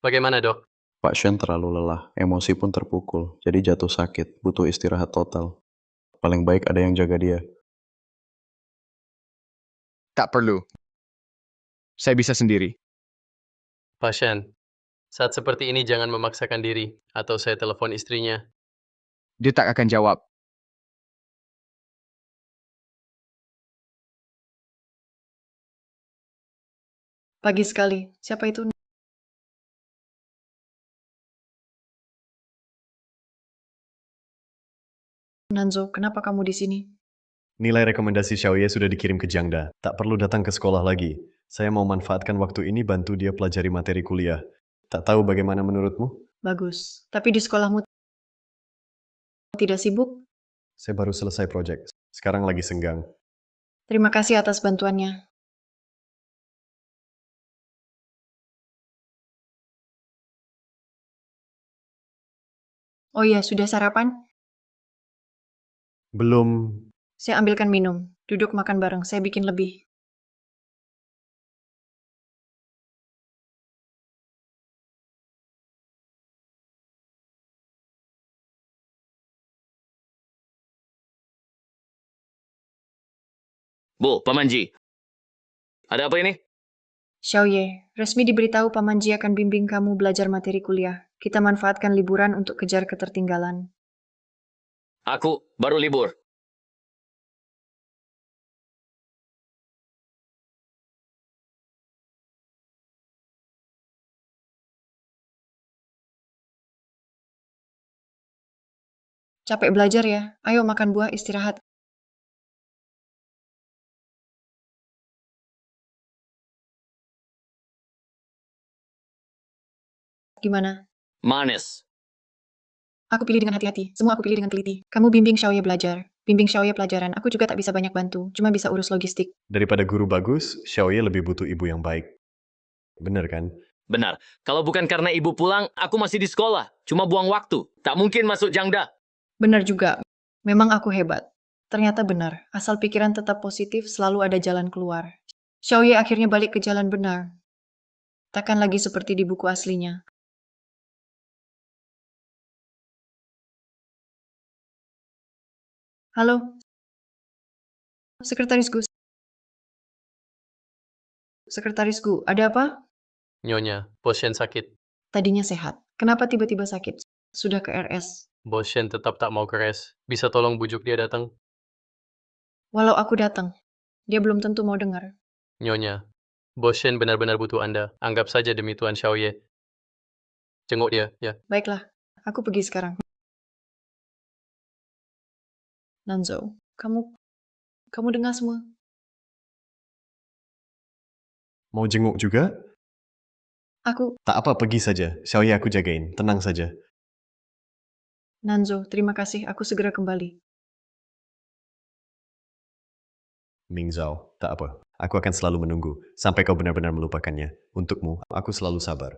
Bagaimana, Dok? Pak Shen terlalu lelah, emosi pun terpukul, jadi jatuh sakit, butuh istirahat total. Paling baik ada yang jaga dia. Tak perlu. Saya bisa sendiri. Pasien, saat seperti ini jangan memaksakan diri, atau saya telepon istrinya. Dia tak akan jawab. Pagi sekali. Siapa itu? Nanzo, kenapa kamu di sini? Nilai rekomendasi Xiaoye sudah dikirim ke Jiangda. Tak perlu datang ke sekolah lagi. Saya mau manfaatkan waktu ini bantu dia pelajari materi kuliah. Tak tahu bagaimana menurutmu? Bagus. Tapi di sekolahmu tidak sibuk? Saya baru selesai proyek. Sekarang lagi senggang. Terima kasih atas bantuannya. Oh iya, sudah sarapan? Belum. Saya ambilkan minum. Duduk makan bareng, saya bikin lebih. Bu, Pamanji. Ada apa ini? Xiaoye, resmi diberitahu Pamanji akan bimbing kamu belajar materi kuliah. Kita manfaatkan liburan untuk kejar ketertinggalan. Aku baru libur. Capek belajar ya? Ayo makan buah, istirahat. Gimana? Manis. Aku pilih dengan hati-hati. Semua aku pilih dengan teliti. Kamu bimbing Xiaoye belajar. Bimbing Xiaoye pelajaran. Aku juga tak bisa banyak bantu. Cuma bisa urus logistik. Daripada guru bagus, Xiaoye lebih butuh ibu yang baik. Bener kan? Benar. Kalau bukan karena ibu pulang, aku masih di sekolah. Cuma buang waktu. Tak mungkin masuk Jiangda. Benar juga. Memang aku hebat. Ternyata benar. Asal pikiran tetap positif, selalu ada jalan keluar. Xiaoye akhirnya balik ke jalan benar. Takkan lagi seperti di buku aslinya. Halo? Sekretaris Gus. Sekretaris Gu, ada apa? Nyonya, Bos Shen sakit. Tadinya sehat. Kenapa tiba-tiba sakit? Sudah ke RS. Bos Shen tetap tak mau keres. Bisa tolong bujuk dia datang? Walau aku datang, dia belum tentu mau dengar. Nyonya, Bos Shen benar-benar butuh Anda. Anggap saja demi Tuan Xiaoye. Jenguk dia, ya. Baiklah, aku pergi sekarang. Nanzo, kamu dengar semua? Mau jenguk juga? Aku, Tak apa, pergi saja. Xiaoye aku jagain. Tenang saja. Nanzo, terima kasih. Aku segera kembali. Ming Zhao, tak apa. Aku akan selalu menunggu. Sampai kau benar-benar melupakannya. Untukmu, aku selalu sabar.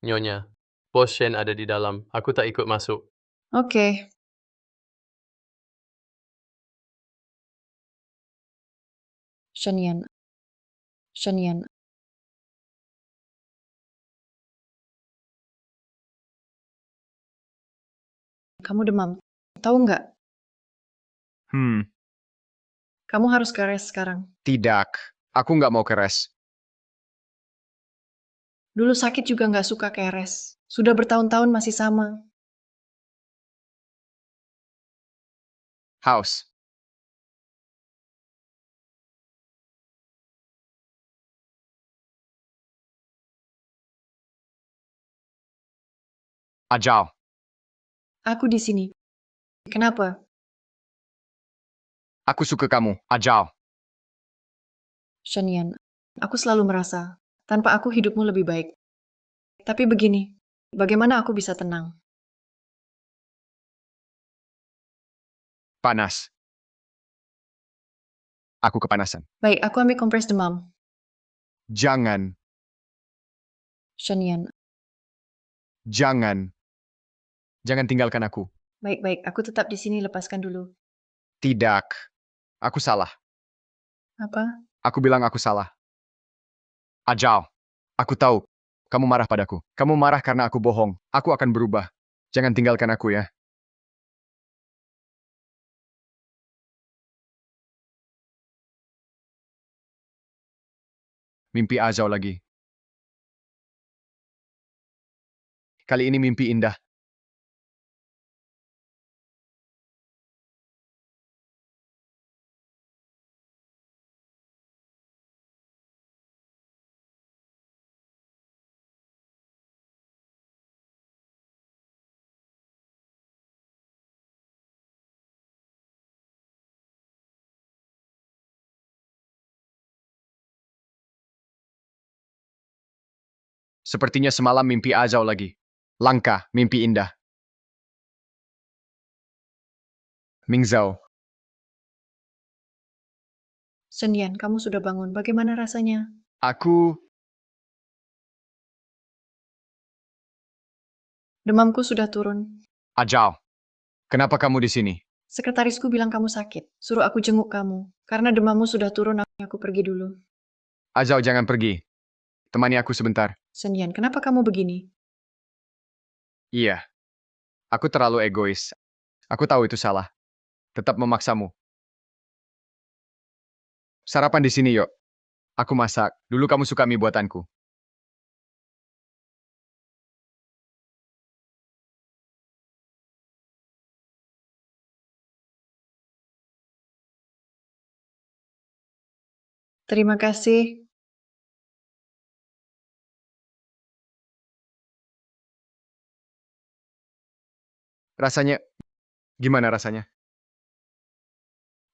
Nyonya, Bos Shen ada di dalam. Aku tak ikut masuk. Oke. Shenian. Shenian. Kamu demam. Tahu nggak? Kamu harus ke res sekarang. Tidak. Aku nggak mau keres. Dulu sakit juga nggak suka ke res. Sudah bertahun-tahun masih sama. Haus. Ajau. Aku di sini. Kenapa? Aku suka kamu. Ajau. Shenian, aku selalu merasa, tanpa aku hidupmu lebih baik. Tapi begini, bagaimana aku bisa tenang? Panas. Aku kepanasan. Baik, aku ambil kompres demam. Jangan. Shenian, Jangan. Jangan tinggalkan aku. baik-baik, aku tetap di sini, lepaskan dulu. Tidak. Aku salah. Apa? Aku bilang aku salah. Ajal, aku tahu. Kamu marah padaku. Kamu marah karena aku bohong. Aku akan berubah. Jangan tinggalkan aku ya. Mimpi Ajal lagi. Kali ini mimpi indah. Sepertinya semalam mimpi Ajal lagi. Langka, mimpi indah. Mingzhou, Senian, kamu sudah bangun. Bagaimana rasanya? aku... Demamku sudah turun. Ajal, kenapa kamu di sini? Sekretarisku bilang kamu sakit. Suruh aku jenguk kamu. Karena demammu sudah turun, aku pergi dulu. Ajal, jangan pergi. Temani aku sebentar. Senian, kenapa kamu begini? Iya, aku terlalu egois. Aku tahu itu salah. Tetap memaksamu. Sarapan di sini, yuk. Aku masak. Dulu kamu suka mie buatanku. Terima kasih. Rasanya... Gimana rasanya?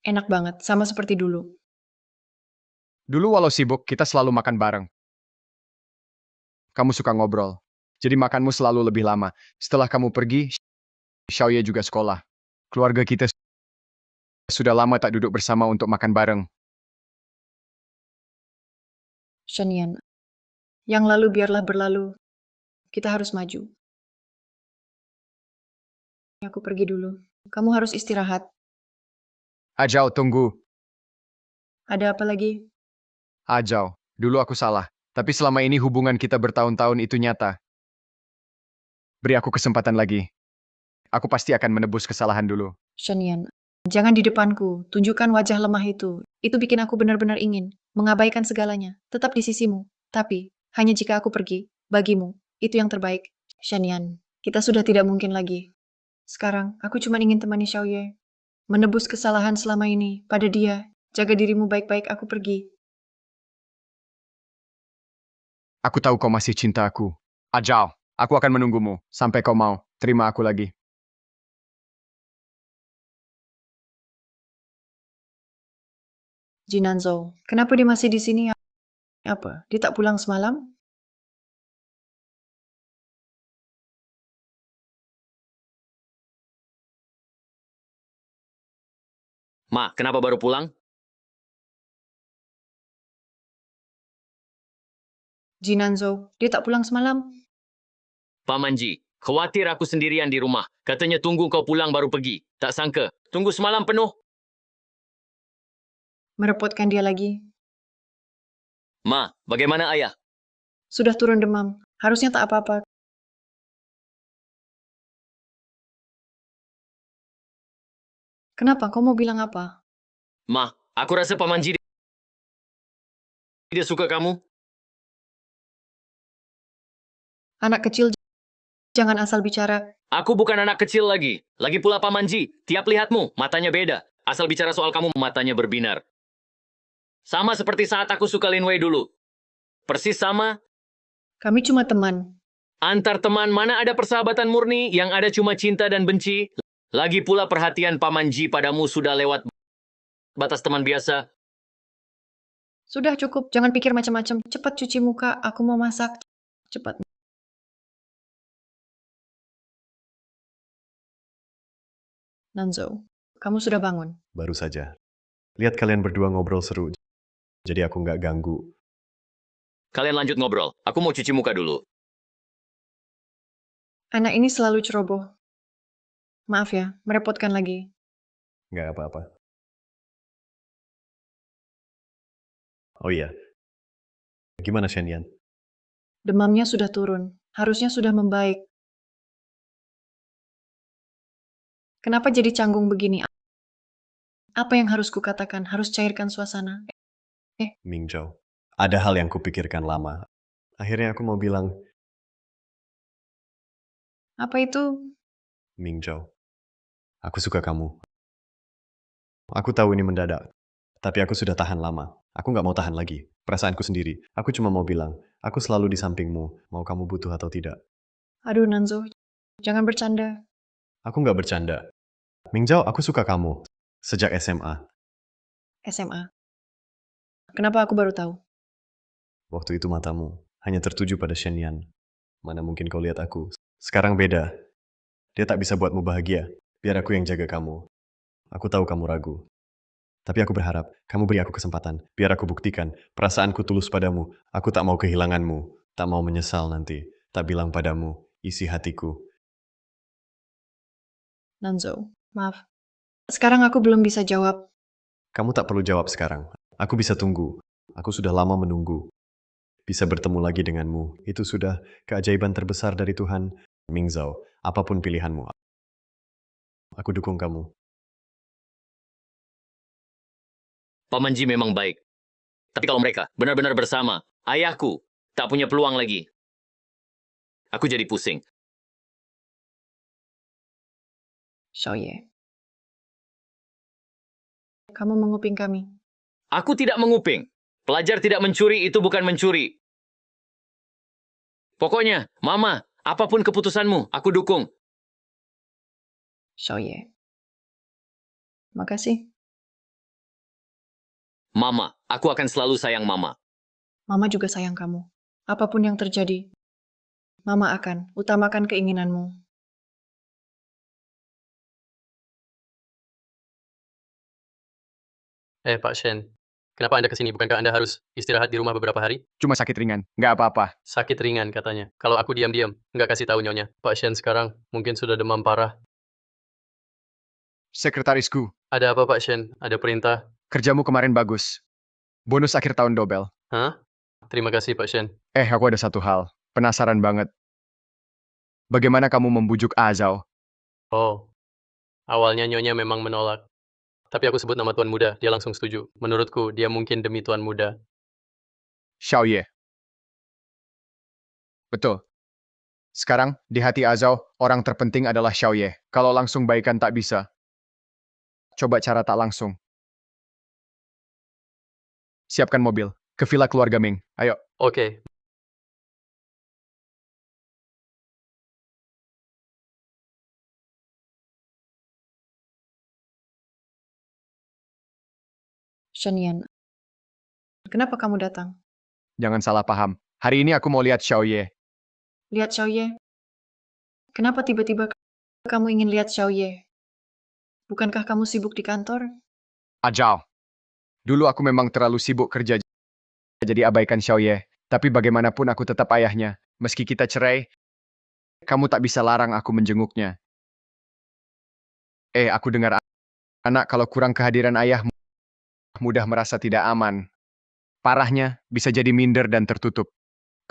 Enak banget, sama seperti dulu. Dulu walau sibuk, kita selalu makan bareng. Kamu suka ngobrol. Jadi makanmu selalu lebih lama. Setelah kamu pergi, Xiaoye juga sekolah. Keluarga kita sudah lama tak duduk bersama untuk makan bareng. Senian, yang lalu biarlah berlalu. Kita harus maju. Aku pergi dulu. Kamu harus istirahat. Ajal, tunggu. Ada apa lagi? Ajal, dulu aku salah. Tapi selama ini hubungan kita bertahun-tahun itu nyata. Beri aku kesempatan lagi. Aku pasti akan menebus kesalahan dulu. Senian, jangan di depanku. Tunjukkan wajah lemah itu. Itu bikin aku benar-benar ingin mengabaikan segalanya. Tetap di sisimu. Tapi, hanya jika aku pergi. Bagimu, itu yang terbaik. Shanian, kita sudah tidak mungkin lagi. Sekarang, aku cuma ingin temani Xiaoye. Menebus kesalahan selama ini pada dia. Jaga dirimu baik-baik, aku pergi. Aku tahu kau masih cinta aku. Ajal, aku akan menunggumu sampai kau mau terima aku lagi. Jinanzo, kenapa dia masih di sini? Apa? Dia tak pulang semalam? Ma, kenapa baru pulang? Jinanzo, dia tak pulang semalam? Pamanji, khawatir aku sendirian di rumah. Katanya tunggu kau pulang baru pergi. Tak sangka, tunggu semalam penuh. Merepotkan dia lagi. Ma, bagaimana ayah? Sudah turun demam. Harusnya tak apa-apa. Kenapa? Kau mau bilang apa? Ma, aku rasa Pamanji dia suka kamu. Anak kecil, jangan asal bicara. Aku bukan anak kecil lagi. Lagi pula Pamanji, tiap lihatmu, matanya beda. Asal bicara soal kamu, matanya berbinar. Sama seperti saat aku suka Lin Wei dulu. Persis sama. Kami cuma teman. Antar teman mana ada persahabatan murni, yang ada cuma cinta dan benci. Lagi pula perhatian Pamanji padamu sudah lewat batas teman biasa. Sudah cukup, jangan pikir macam-macam. Cepat cuci muka, aku mau masak. Cepat. Nanzo, kamu sudah bangun. Baru saja. Lihat kalian berdua ngobrol seru. Jadi aku nggak ganggu. Kalian lanjut ngobrol. Aku mau cuci muka dulu. Anak ini selalu ceroboh. Maaf ya, merepotkan lagi. Nggak apa-apa. Oh iya, Gimana Shenyan? Demamnya sudah turun. Harusnya sudah membaik. Kenapa jadi canggung begini? Apa yang harus kukatakan? Harus cairkan suasana. Mingzhou, ada hal yang kupikirkan lama. Akhirnya aku mau bilang, Apa itu? Mingzhou, aku suka kamu. Aku tahu ini mendadak, tapi aku sudah tahan lama. Aku nggak mau tahan lagi. Perasaanku sendiri. Aku cuma mau bilang, aku selalu di sampingmu, mau kamu butuh atau tidak. Aduh Nanzo, jangan bercanda. Aku nggak bercanda. Mingzhou, aku suka kamu. Sejak SMA. SMA. Kenapa aku baru tahu? Waktu itu matamu hanya tertuju pada Shenyan. Mana mungkin kau lihat aku. Sekarang beda. Dia tak bisa buatmu bahagia. Biar aku yang jaga kamu. Aku tahu kamu ragu. Tapi aku berharap kamu beri aku kesempatan. Biar aku buktikan perasaanku tulus padamu. Aku tak mau kehilanganmu. Tak mau menyesal nanti. Tak bilang padamu isi hatiku. Nanzo, maaf. Sekarang aku belum bisa jawab. Kamu tak perlu jawab sekarang. Aku bisa tunggu. Aku sudah lama menunggu. Bisa bertemu lagi denganmu. Itu sudah keajaiban terbesar dari Tuhan. Mingzhou, apapun pilihanmu. Aku dukung kamu. Pamanji memang baik. Tapi kalau mereka benar-benar bersama, ayahku tak punya peluang lagi. Aku jadi pusing. Xiaoye. Kamu menguping kami. Aku tidak menguping. Pelajar tidak mencuri itu bukan mencuri. Pokoknya, Mama, apapun keputusanmu, aku dukung. Xiaoye. Makasih. Mama, aku akan selalu sayang Mama. Mama juga sayang kamu. Apapun yang terjadi, Mama akan utamakan keinginanmu. Pak Shen, kenapa Anda kesini? Bukankah Anda harus istirahat di rumah beberapa hari? Cuma sakit ringan, nggak apa-apa. Sakit ringan katanya. Kalau aku diam-diam, nggak kasih tahu nyonya. Pak Shen sekarang mungkin sudah demam parah. Sekretarisku, Ada apa Pak Shen? Ada perintah? kerjamu kemarin bagus. Bonus akhir tahun dobel. Hah? Terima kasih Pak Shen. Aku ada satu hal. Penasaran banget. Bagaimana kamu membujuk Azao? Oh, awalnya nyonya memang menolak. Tapi aku sebut nama Tuan Muda, dia langsung setuju. Menurutku, dia mungkin demi Tuan Muda. Xiaoye. Betul. Sekarang, di hati Azao, orang terpenting adalah Xiaoye. Kalau langsung baikan tak bisa. Coba cara tak langsung. Siapkan mobil. Ke villa keluarga Ming. Ayo. Oke. Shenyan, kenapa kamu datang? Jangan salah paham. Hari ini aku mau lihat Xiaoye. Lihat Xiaoye. Kenapa tiba-tiba kamu ingin lihat Xiaoye? Bukankah kamu sibuk di kantor? Azao. Dulu aku memang terlalu sibuk kerja jadi abaikan Xiaoye. Tapi bagaimanapun aku tetap ayahnya. Meski kita cerai, kamu tak bisa larang aku menjenguknya. Aku dengar anak kalau kurang kehadiran ayah mudah merasa tidak aman. Parahnya, bisa jadi minder dan tertutup.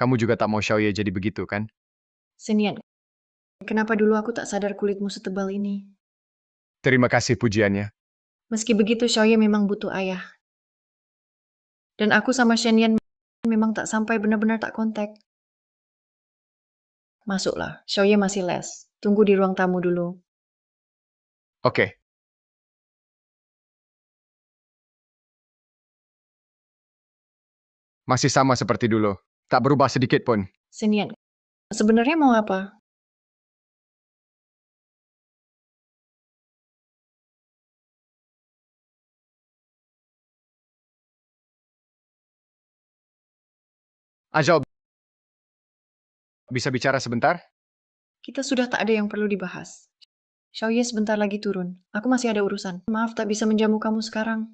Kamu juga tak mau Xiaoye jadi begitu, kan? Senian, kenapa dulu aku tak sadar kulitmu setebal ini? Terima kasih pujiannya. Meski begitu, Xiaoye memang butuh ayah. Dan aku sama Shenyan memang tak sampai benar-benar tak kontak. Masuklah, Xiaoye masih les. Tunggu di ruang tamu dulu. Oke. Masih sama seperti dulu. Tak berubah sedikit pun. Senian, sebenarnya mau apa? Azao, bisa bicara sebentar? Kita sudah tak ada yang perlu dibahas. Xiaoye sebentar lagi turun. Aku masih ada urusan. Maaf tak bisa menjamu kamu sekarang.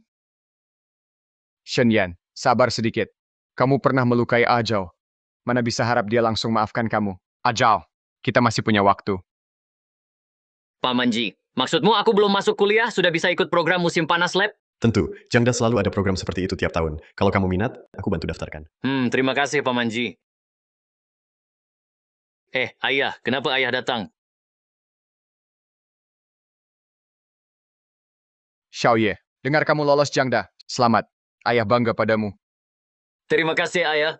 Shenyan, sabar sedikit. Kamu pernah melukai Azao. Mana bisa harap dia langsung maafkan kamu. Azao, kita masih punya waktu. Pamanji, maksudmu aku belum masuk kuliah sudah bisa ikut program musim panas lab? Tentu, Jangda selalu ada program seperti itu tiap tahun. Kalau kamu minat, aku bantu daftarkan. Terima kasih, Pak Manji. Ayah, kenapa ayah datang? Xiaoye, dengar kamu lolos Jangda. Selamat. Ayah bangga padamu. Terima kasih, ayah.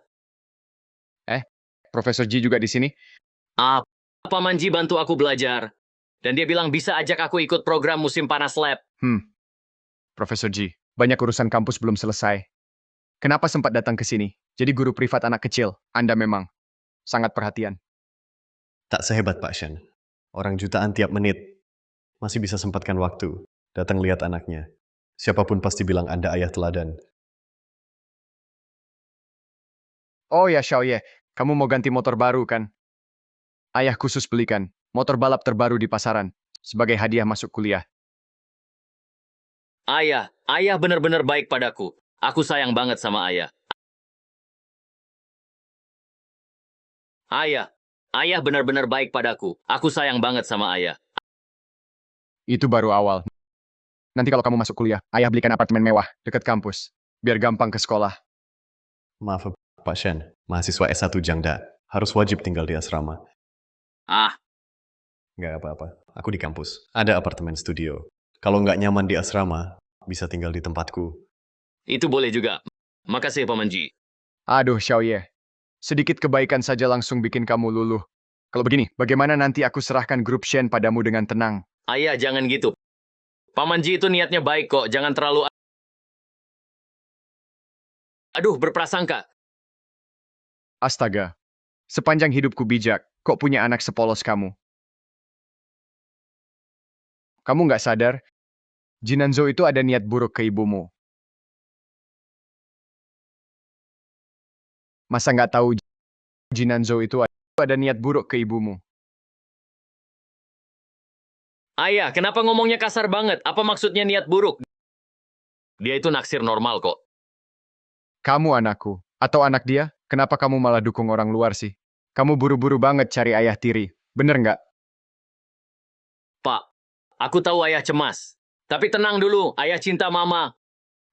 Profesor Ji juga di sini. Pak Manji bantu aku belajar. Dan dia bilang bisa ajak aku ikut program musim panas lab. Profesor Ji, banyak urusan kampus belum selesai. Kenapa sempat datang ke sini? Jadi guru privat anak kecil. Anda memang sangat perhatian. Tak sehebat Pak Shen. Orang jutaan tiap menit. Masih bisa sempatkan waktu. Datang lihat anaknya. Siapapun pasti bilang Anda ayah teladan. Oh ya, Xiaoye. Kamu mau ganti motor baru, kan? Ayah khusus belikan motor balap terbaru di pasaran sebagai hadiah masuk kuliah. Ayah benar-benar baik padaku. Aku sayang banget sama ayah. Ayah benar-benar baik padaku. Aku sayang banget sama ayah. Itu baru awal. Nanti kalau kamu masuk kuliah, ayah belikan apartemen mewah dekat kampus. Biar gampang ke sekolah. Maaf Pak Shen, mahasiswa S1 Jangda. Harus wajib tinggal di asrama. Nggak apa-apa, aku di kampus. Ada apartemen studio. Kalau nggak nyaman di asrama, bisa tinggal di tempatku. Itu boleh juga. Makasih, Pak Manji. Aduh, Xiaoye. Sedikit kebaikan saja langsung bikin kamu luluh. Kalau begini, bagaimana nanti aku serahkan grup Shen padamu dengan tenang? Ayah, jangan gitu. Pak Manji itu niatnya baik kok. Jangan terlalu... berprasangka. Astaga. Sepanjang hidupku bijak, kok punya anak sepolos kamu? Kamu nggak sadar? Jinanzo itu ada niat buruk ke ibumu. Masa nggak tahu Jinanzo itu ada niat buruk ke ibumu? Ayah, kenapa ngomongnya kasar banget? Apa maksudnya niat buruk? Dia itu naksir normal kok. Kamu anakku, atau anak dia? Kenapa kamu malah dukung orang luar sih? Kamu buru-buru banget cari ayah tiri, bener nggak? Pak, aku tahu ayah cemas. Tapi tenang dulu, ayah cinta mama.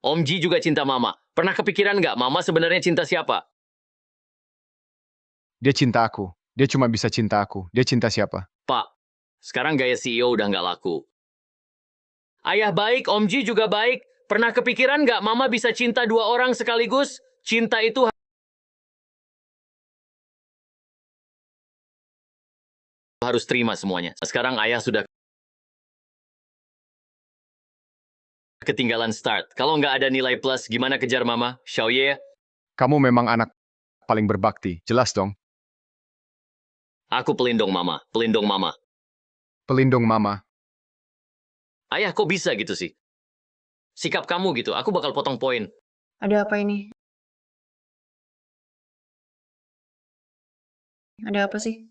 Om Ji juga cinta mama. Pernah kepikiran nggak mama sebenarnya cinta siapa? Dia cinta aku. Dia cuma bisa cinta aku. Dia cinta siapa? Pak, sekarang gaya CEO udah nggak laku. Ayah baik, Om Ji juga baik. Pernah kepikiran nggak mama bisa cinta dua orang sekaligus? Cinta itu harus terima semuanya. Sekarang ayah sudah ketinggalan start. Kalau nggak ada nilai plus, gimana kejar mama? Xiaoye? Kamu memang anak paling berbakti. Jelas dong. Aku pelindung mama. Pelindung mama. Pelindung mama. Ayah, kok bisa gitu sih? Sikap kamu gitu, aku bakal potong poin. Ada apa ini? Ada apa sih?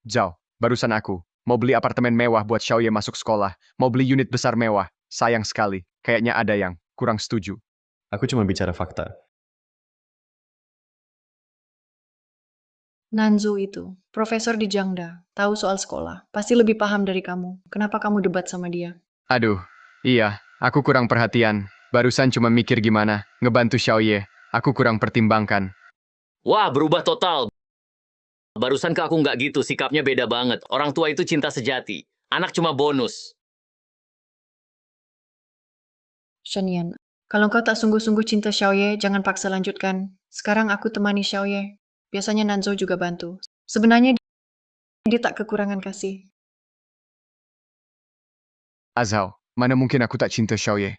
Zhao, barusan aku. Mau beli apartemen mewah buat Xiaoye masuk sekolah. Mau beli unit besar mewah. Sayang sekali. Kayaknya ada yang kurang setuju. Aku cuma bicara fakta. Nanzo itu, profesor di Jangda, tahu soal sekolah. Pasti lebih paham dari kamu. Kenapa kamu debat sama dia? Aduh, iya. Aku kurang perhatian. Barusan cuma mikir gimana ngebantu Xiaoye. Aku kurang pertimbangkan. Wah, berubah total. Barusan ke aku nggak gitu, sikapnya beda banget. Orang tua itu cinta sejati. Anak cuma bonus. Shenyan, kalau kau tak sungguh-sungguh cinta Xiaoye, jangan paksa lanjutkan. Sekarang aku temani Xiaoye. Biasanya Nanzo juga bantu. Sebenarnya dia tak kekurangan kasih. Azhao, mana mungkin aku tak cinta Xiaoye?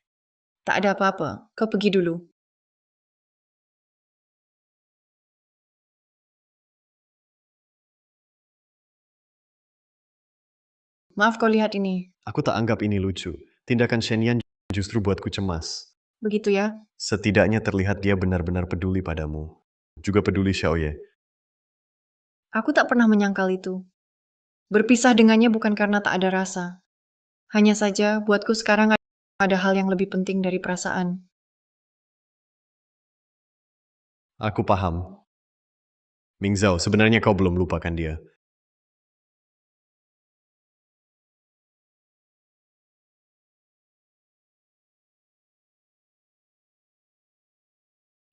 Tak ada apa-apa. Kau pergi dulu. Maaf kau lihat ini. Aku tak anggap ini lucu. Tindakan Shenyan justru buatku cemas. Begitu ya? Setidaknya terlihat dia benar-benar peduli padamu. Juga peduli Xiaoye. Aku tak pernah menyangkal itu. Berpisah dengannya bukan karena tak ada rasa. Hanya saja, buatku sekarang ada hal yang lebih penting dari perasaan. Aku paham. Mingzhao, sebenarnya kau belum lupakan dia.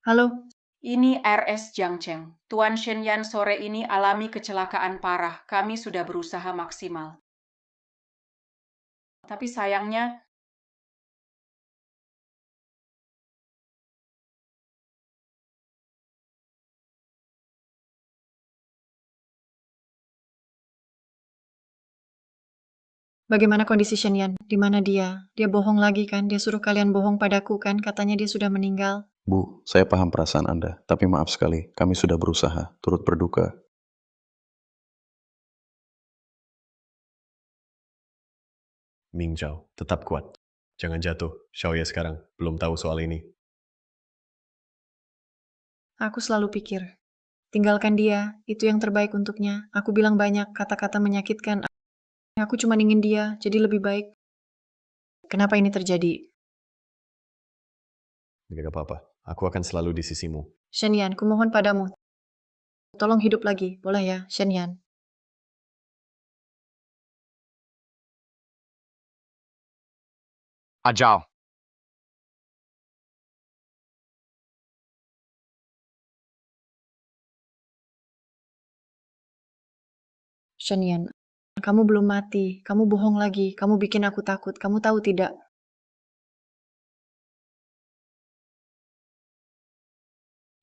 Halo, Ini RS Jiangcheng. Tuan Shenyan sore ini alami kecelakaan parah. Kami sudah berusaha maksimal. Tapi sayangnya, bagaimana kondisi Shenyan? Di mana dia? Dia bohong lagi kan? Dia suruh kalian bohong padaku kan? Katanya dia sudah meninggal. Bu, saya paham perasaan Anda, tapi maaf sekali, kami sudah berusaha, turut berduka. Ming Zhao, tetap kuat. Jangan jatuh. Xiaoye sekarang belum tahu soal ini. Aku selalu pikir, tinggalkan dia, itu yang terbaik untuknya. Aku bilang banyak kata-kata menyakitkan. Aku cuma ingin dia jadi lebih baik. Kenapa ini terjadi? Gak apa-apa. Aku akan selalu di sisimu. Shenyan, kumohon padamu. Tolong hidup lagi, boleh ya, Shenyan? Ajal. Shenyan, kamu belum mati. Kamu bohong lagi. Kamu bikin aku takut. Kamu tahu tidak?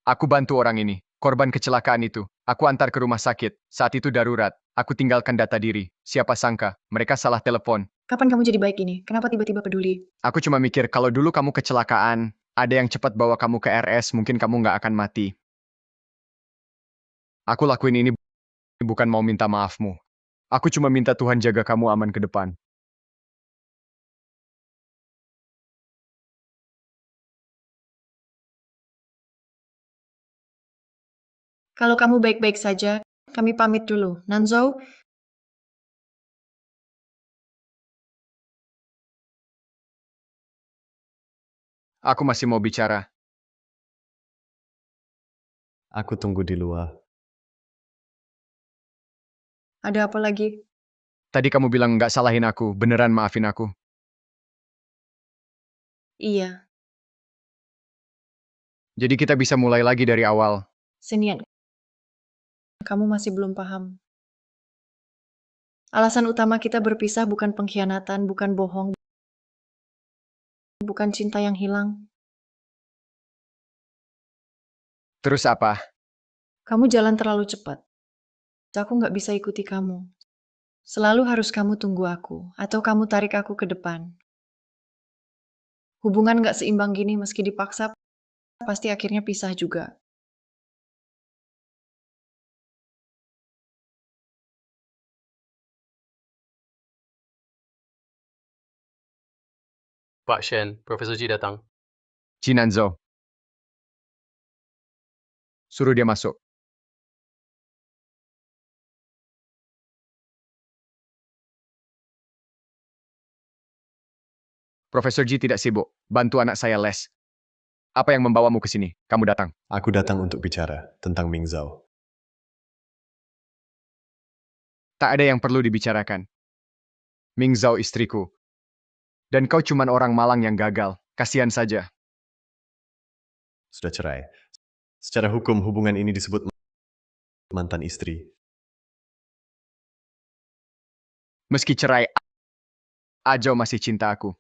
Aku bantu orang ini, korban kecelakaan itu. Aku antar ke rumah sakit. Saat itu darurat. Aku tinggalkan data diri. Siapa sangka, mereka salah telepon. Kapan kamu jadi baik ini? Kenapa tiba-tiba peduli? Aku cuma mikir kalau dulu kamu kecelakaan, ada yang cepat bawa kamu ke RS, mungkin kamu nggak akan mati. Aku lakuin ini bukan mau minta maafmu. Aku cuma minta Tuhan jaga kamu aman ke depan. Kalau kamu baik-baik saja, kami pamit dulu. Nanzhou, Aku masih mau bicara. Aku tunggu di luar. ada apa lagi? Tadi kamu bilang nggak salahin aku, beneran maafin aku. Iya, Jadi kita bisa mulai lagi dari awal. Senian, kamu masih belum paham. Alasan utama kita berpisah bukan pengkhianatan, bukan bohong, bukan cinta yang hilang. Terus apa? Kamu jalan terlalu cepat. Aku nggak bisa ikuti kamu. Selalu harus kamu tunggu aku, atau kamu tarik aku ke depan. Hubungan nggak seimbang gini meski dipaksa, pasti akhirnya pisah juga. Pak Shen, Profesor Ji datang. Chinanzo. Suruh dia masuk. Profesor Ji tidak sibuk. Bantu anak saya les. Apa yang membawamu ke sini? Kamu datang. Aku datang untuk bicara tentang Ming Zhao. Tak ada yang perlu dibicarakan. Ming Zhao istriku. Dan kau cuman orang Malang yang gagal. Kasihan saja. Sudah cerai. Secara hukum, hubungan ini disebut mantan istri. Meski cerai, Ajau masih cinta aku.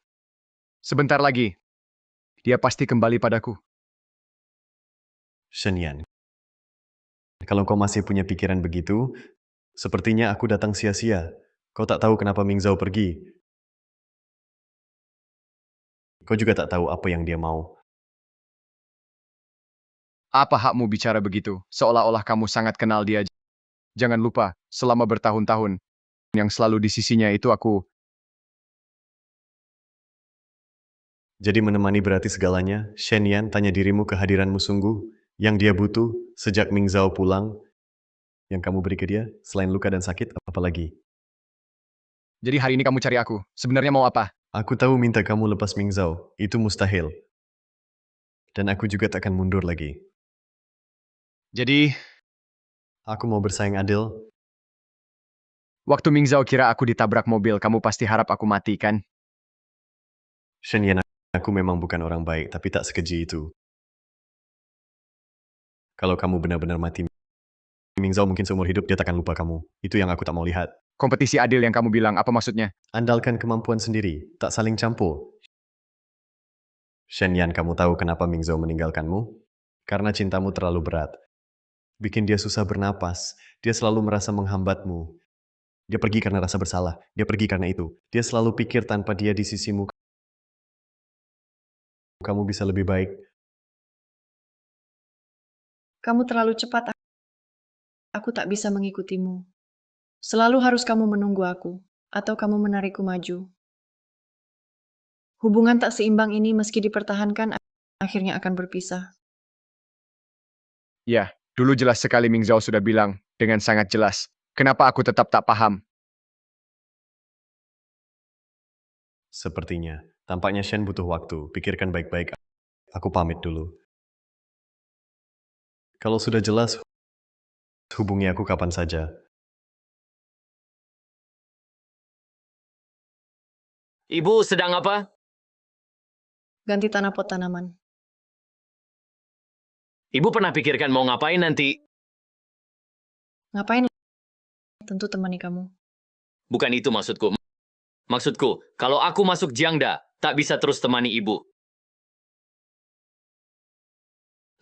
Sebentar lagi, dia pasti kembali padaku. Shenyan, kalau kau masih punya pikiran begitu, sepertinya aku datang sia-sia. Kau tak tahu kenapa Ming Zhao pergi. Kau juga tak tahu apa yang dia mau. Apa hakmu bicara begitu? Seolah-olah kamu sangat kenal dia. Jangan lupa, selama bertahun-tahun, yang selalu di sisinya itu aku. Jadi menemani berarti segalanya, Shenyan tanya dirimu kehadiranmu sungguh, yang dia butuh sejak Ming Zhao pulang, yang kamu beri ke dia, selain luka dan sakit, apa lagi? Jadi hari ini kamu cari aku. Sebenarnya mau apa? Aku tahu minta kamu lepas Ming Zhao, itu mustahil. Dan aku juga tak akan mundur lagi. Jadi, Aku mau bersaing adil. waktu Ming Zhao kira aku ditabrak mobil, kamu pasti harap aku mati, kan? Shenyan, aku memang bukan orang baik, tapi tak sekeji itu. Kalau kamu benar-benar mati, Mingzhou mungkin seumur hidup dia takkan lupa kamu. Itu yang aku tak mau lihat. Kompetisi adil yang kamu bilang, apa maksudnya? Andalkan kemampuan sendiri, tak saling campur. Shen Yan, kamu tahu kenapa Mingzhou meninggalkanmu? Karena cintamu terlalu berat. Bikin dia susah bernapas. Dia selalu merasa menghambatmu. Dia pergi karena rasa bersalah. Dia pergi karena itu. Dia selalu pikir tanpa dia di sisimu, kamu bisa lebih baik. Kamu terlalu cepat. Aku tak bisa mengikutimu. Selalu harus kamu menunggu aku, atau kamu menarikku maju. Hubungan tak seimbang ini meski dipertahankan, akhirnya akan berpisah. Ya, dulu jelas sekali Mingzhou sudah bilang, dengan sangat jelas. Kenapa aku tetap tak paham? Sepertinya. Tampaknya Shen butuh waktu. Pikirkan baik-baik. Aku pamit dulu. Kalau sudah jelas, hubungi aku kapan saja. Ibu sedang apa? Ganti tanah pot tanaman. Ibu pernah pikirkan mau ngapain nanti? Ngapain? Tentu temani kamu. Bukan itu maksudku. Maksudku, kalau aku masuk Jiangda, tak bisa terus temani ibu.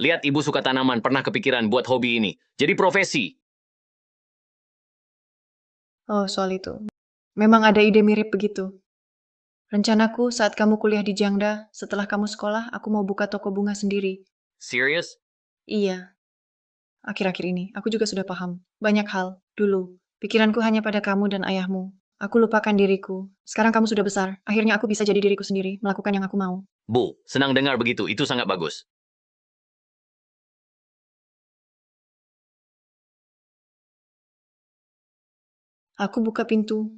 Lihat ibu suka tanaman, pernah kepikiran buat hobi ini. Jadi profesi. Oh, soal itu. Memang ada ide mirip begitu. Rencanaku saat kamu kuliah di Jiangda, setelah kamu sekolah, aku mau buka toko bunga sendiri. Serius? Iya. Akhir-akhir ini, aku juga sudah paham. Banyak hal. Dulu, pikiranku hanya pada kamu dan ayahmu. Aku lupakan diriku. Sekarang kamu sudah besar. Akhirnya aku bisa jadi diriku sendiri, melakukan yang aku mau. Bu, senang dengar begitu. Itu sangat bagus. Aku buka pintu.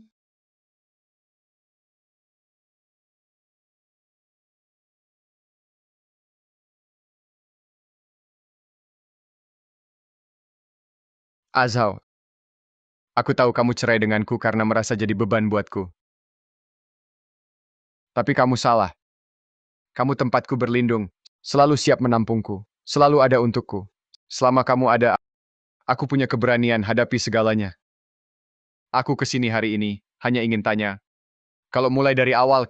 Azhao, aku tahu kamu cerai denganku karena merasa jadi beban buatku. Tapi kamu salah. Kamu tempatku berlindung, selalu siap menampungku, selalu ada untukku. Selama kamu ada, aku punya keberanian hadapi segalanya. Aku kesini hari ini hanya ingin tanya, kalau mulai dari awal,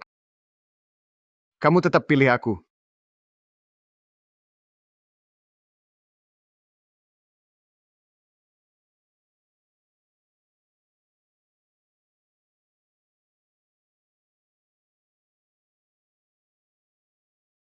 kamu tetap pilih aku.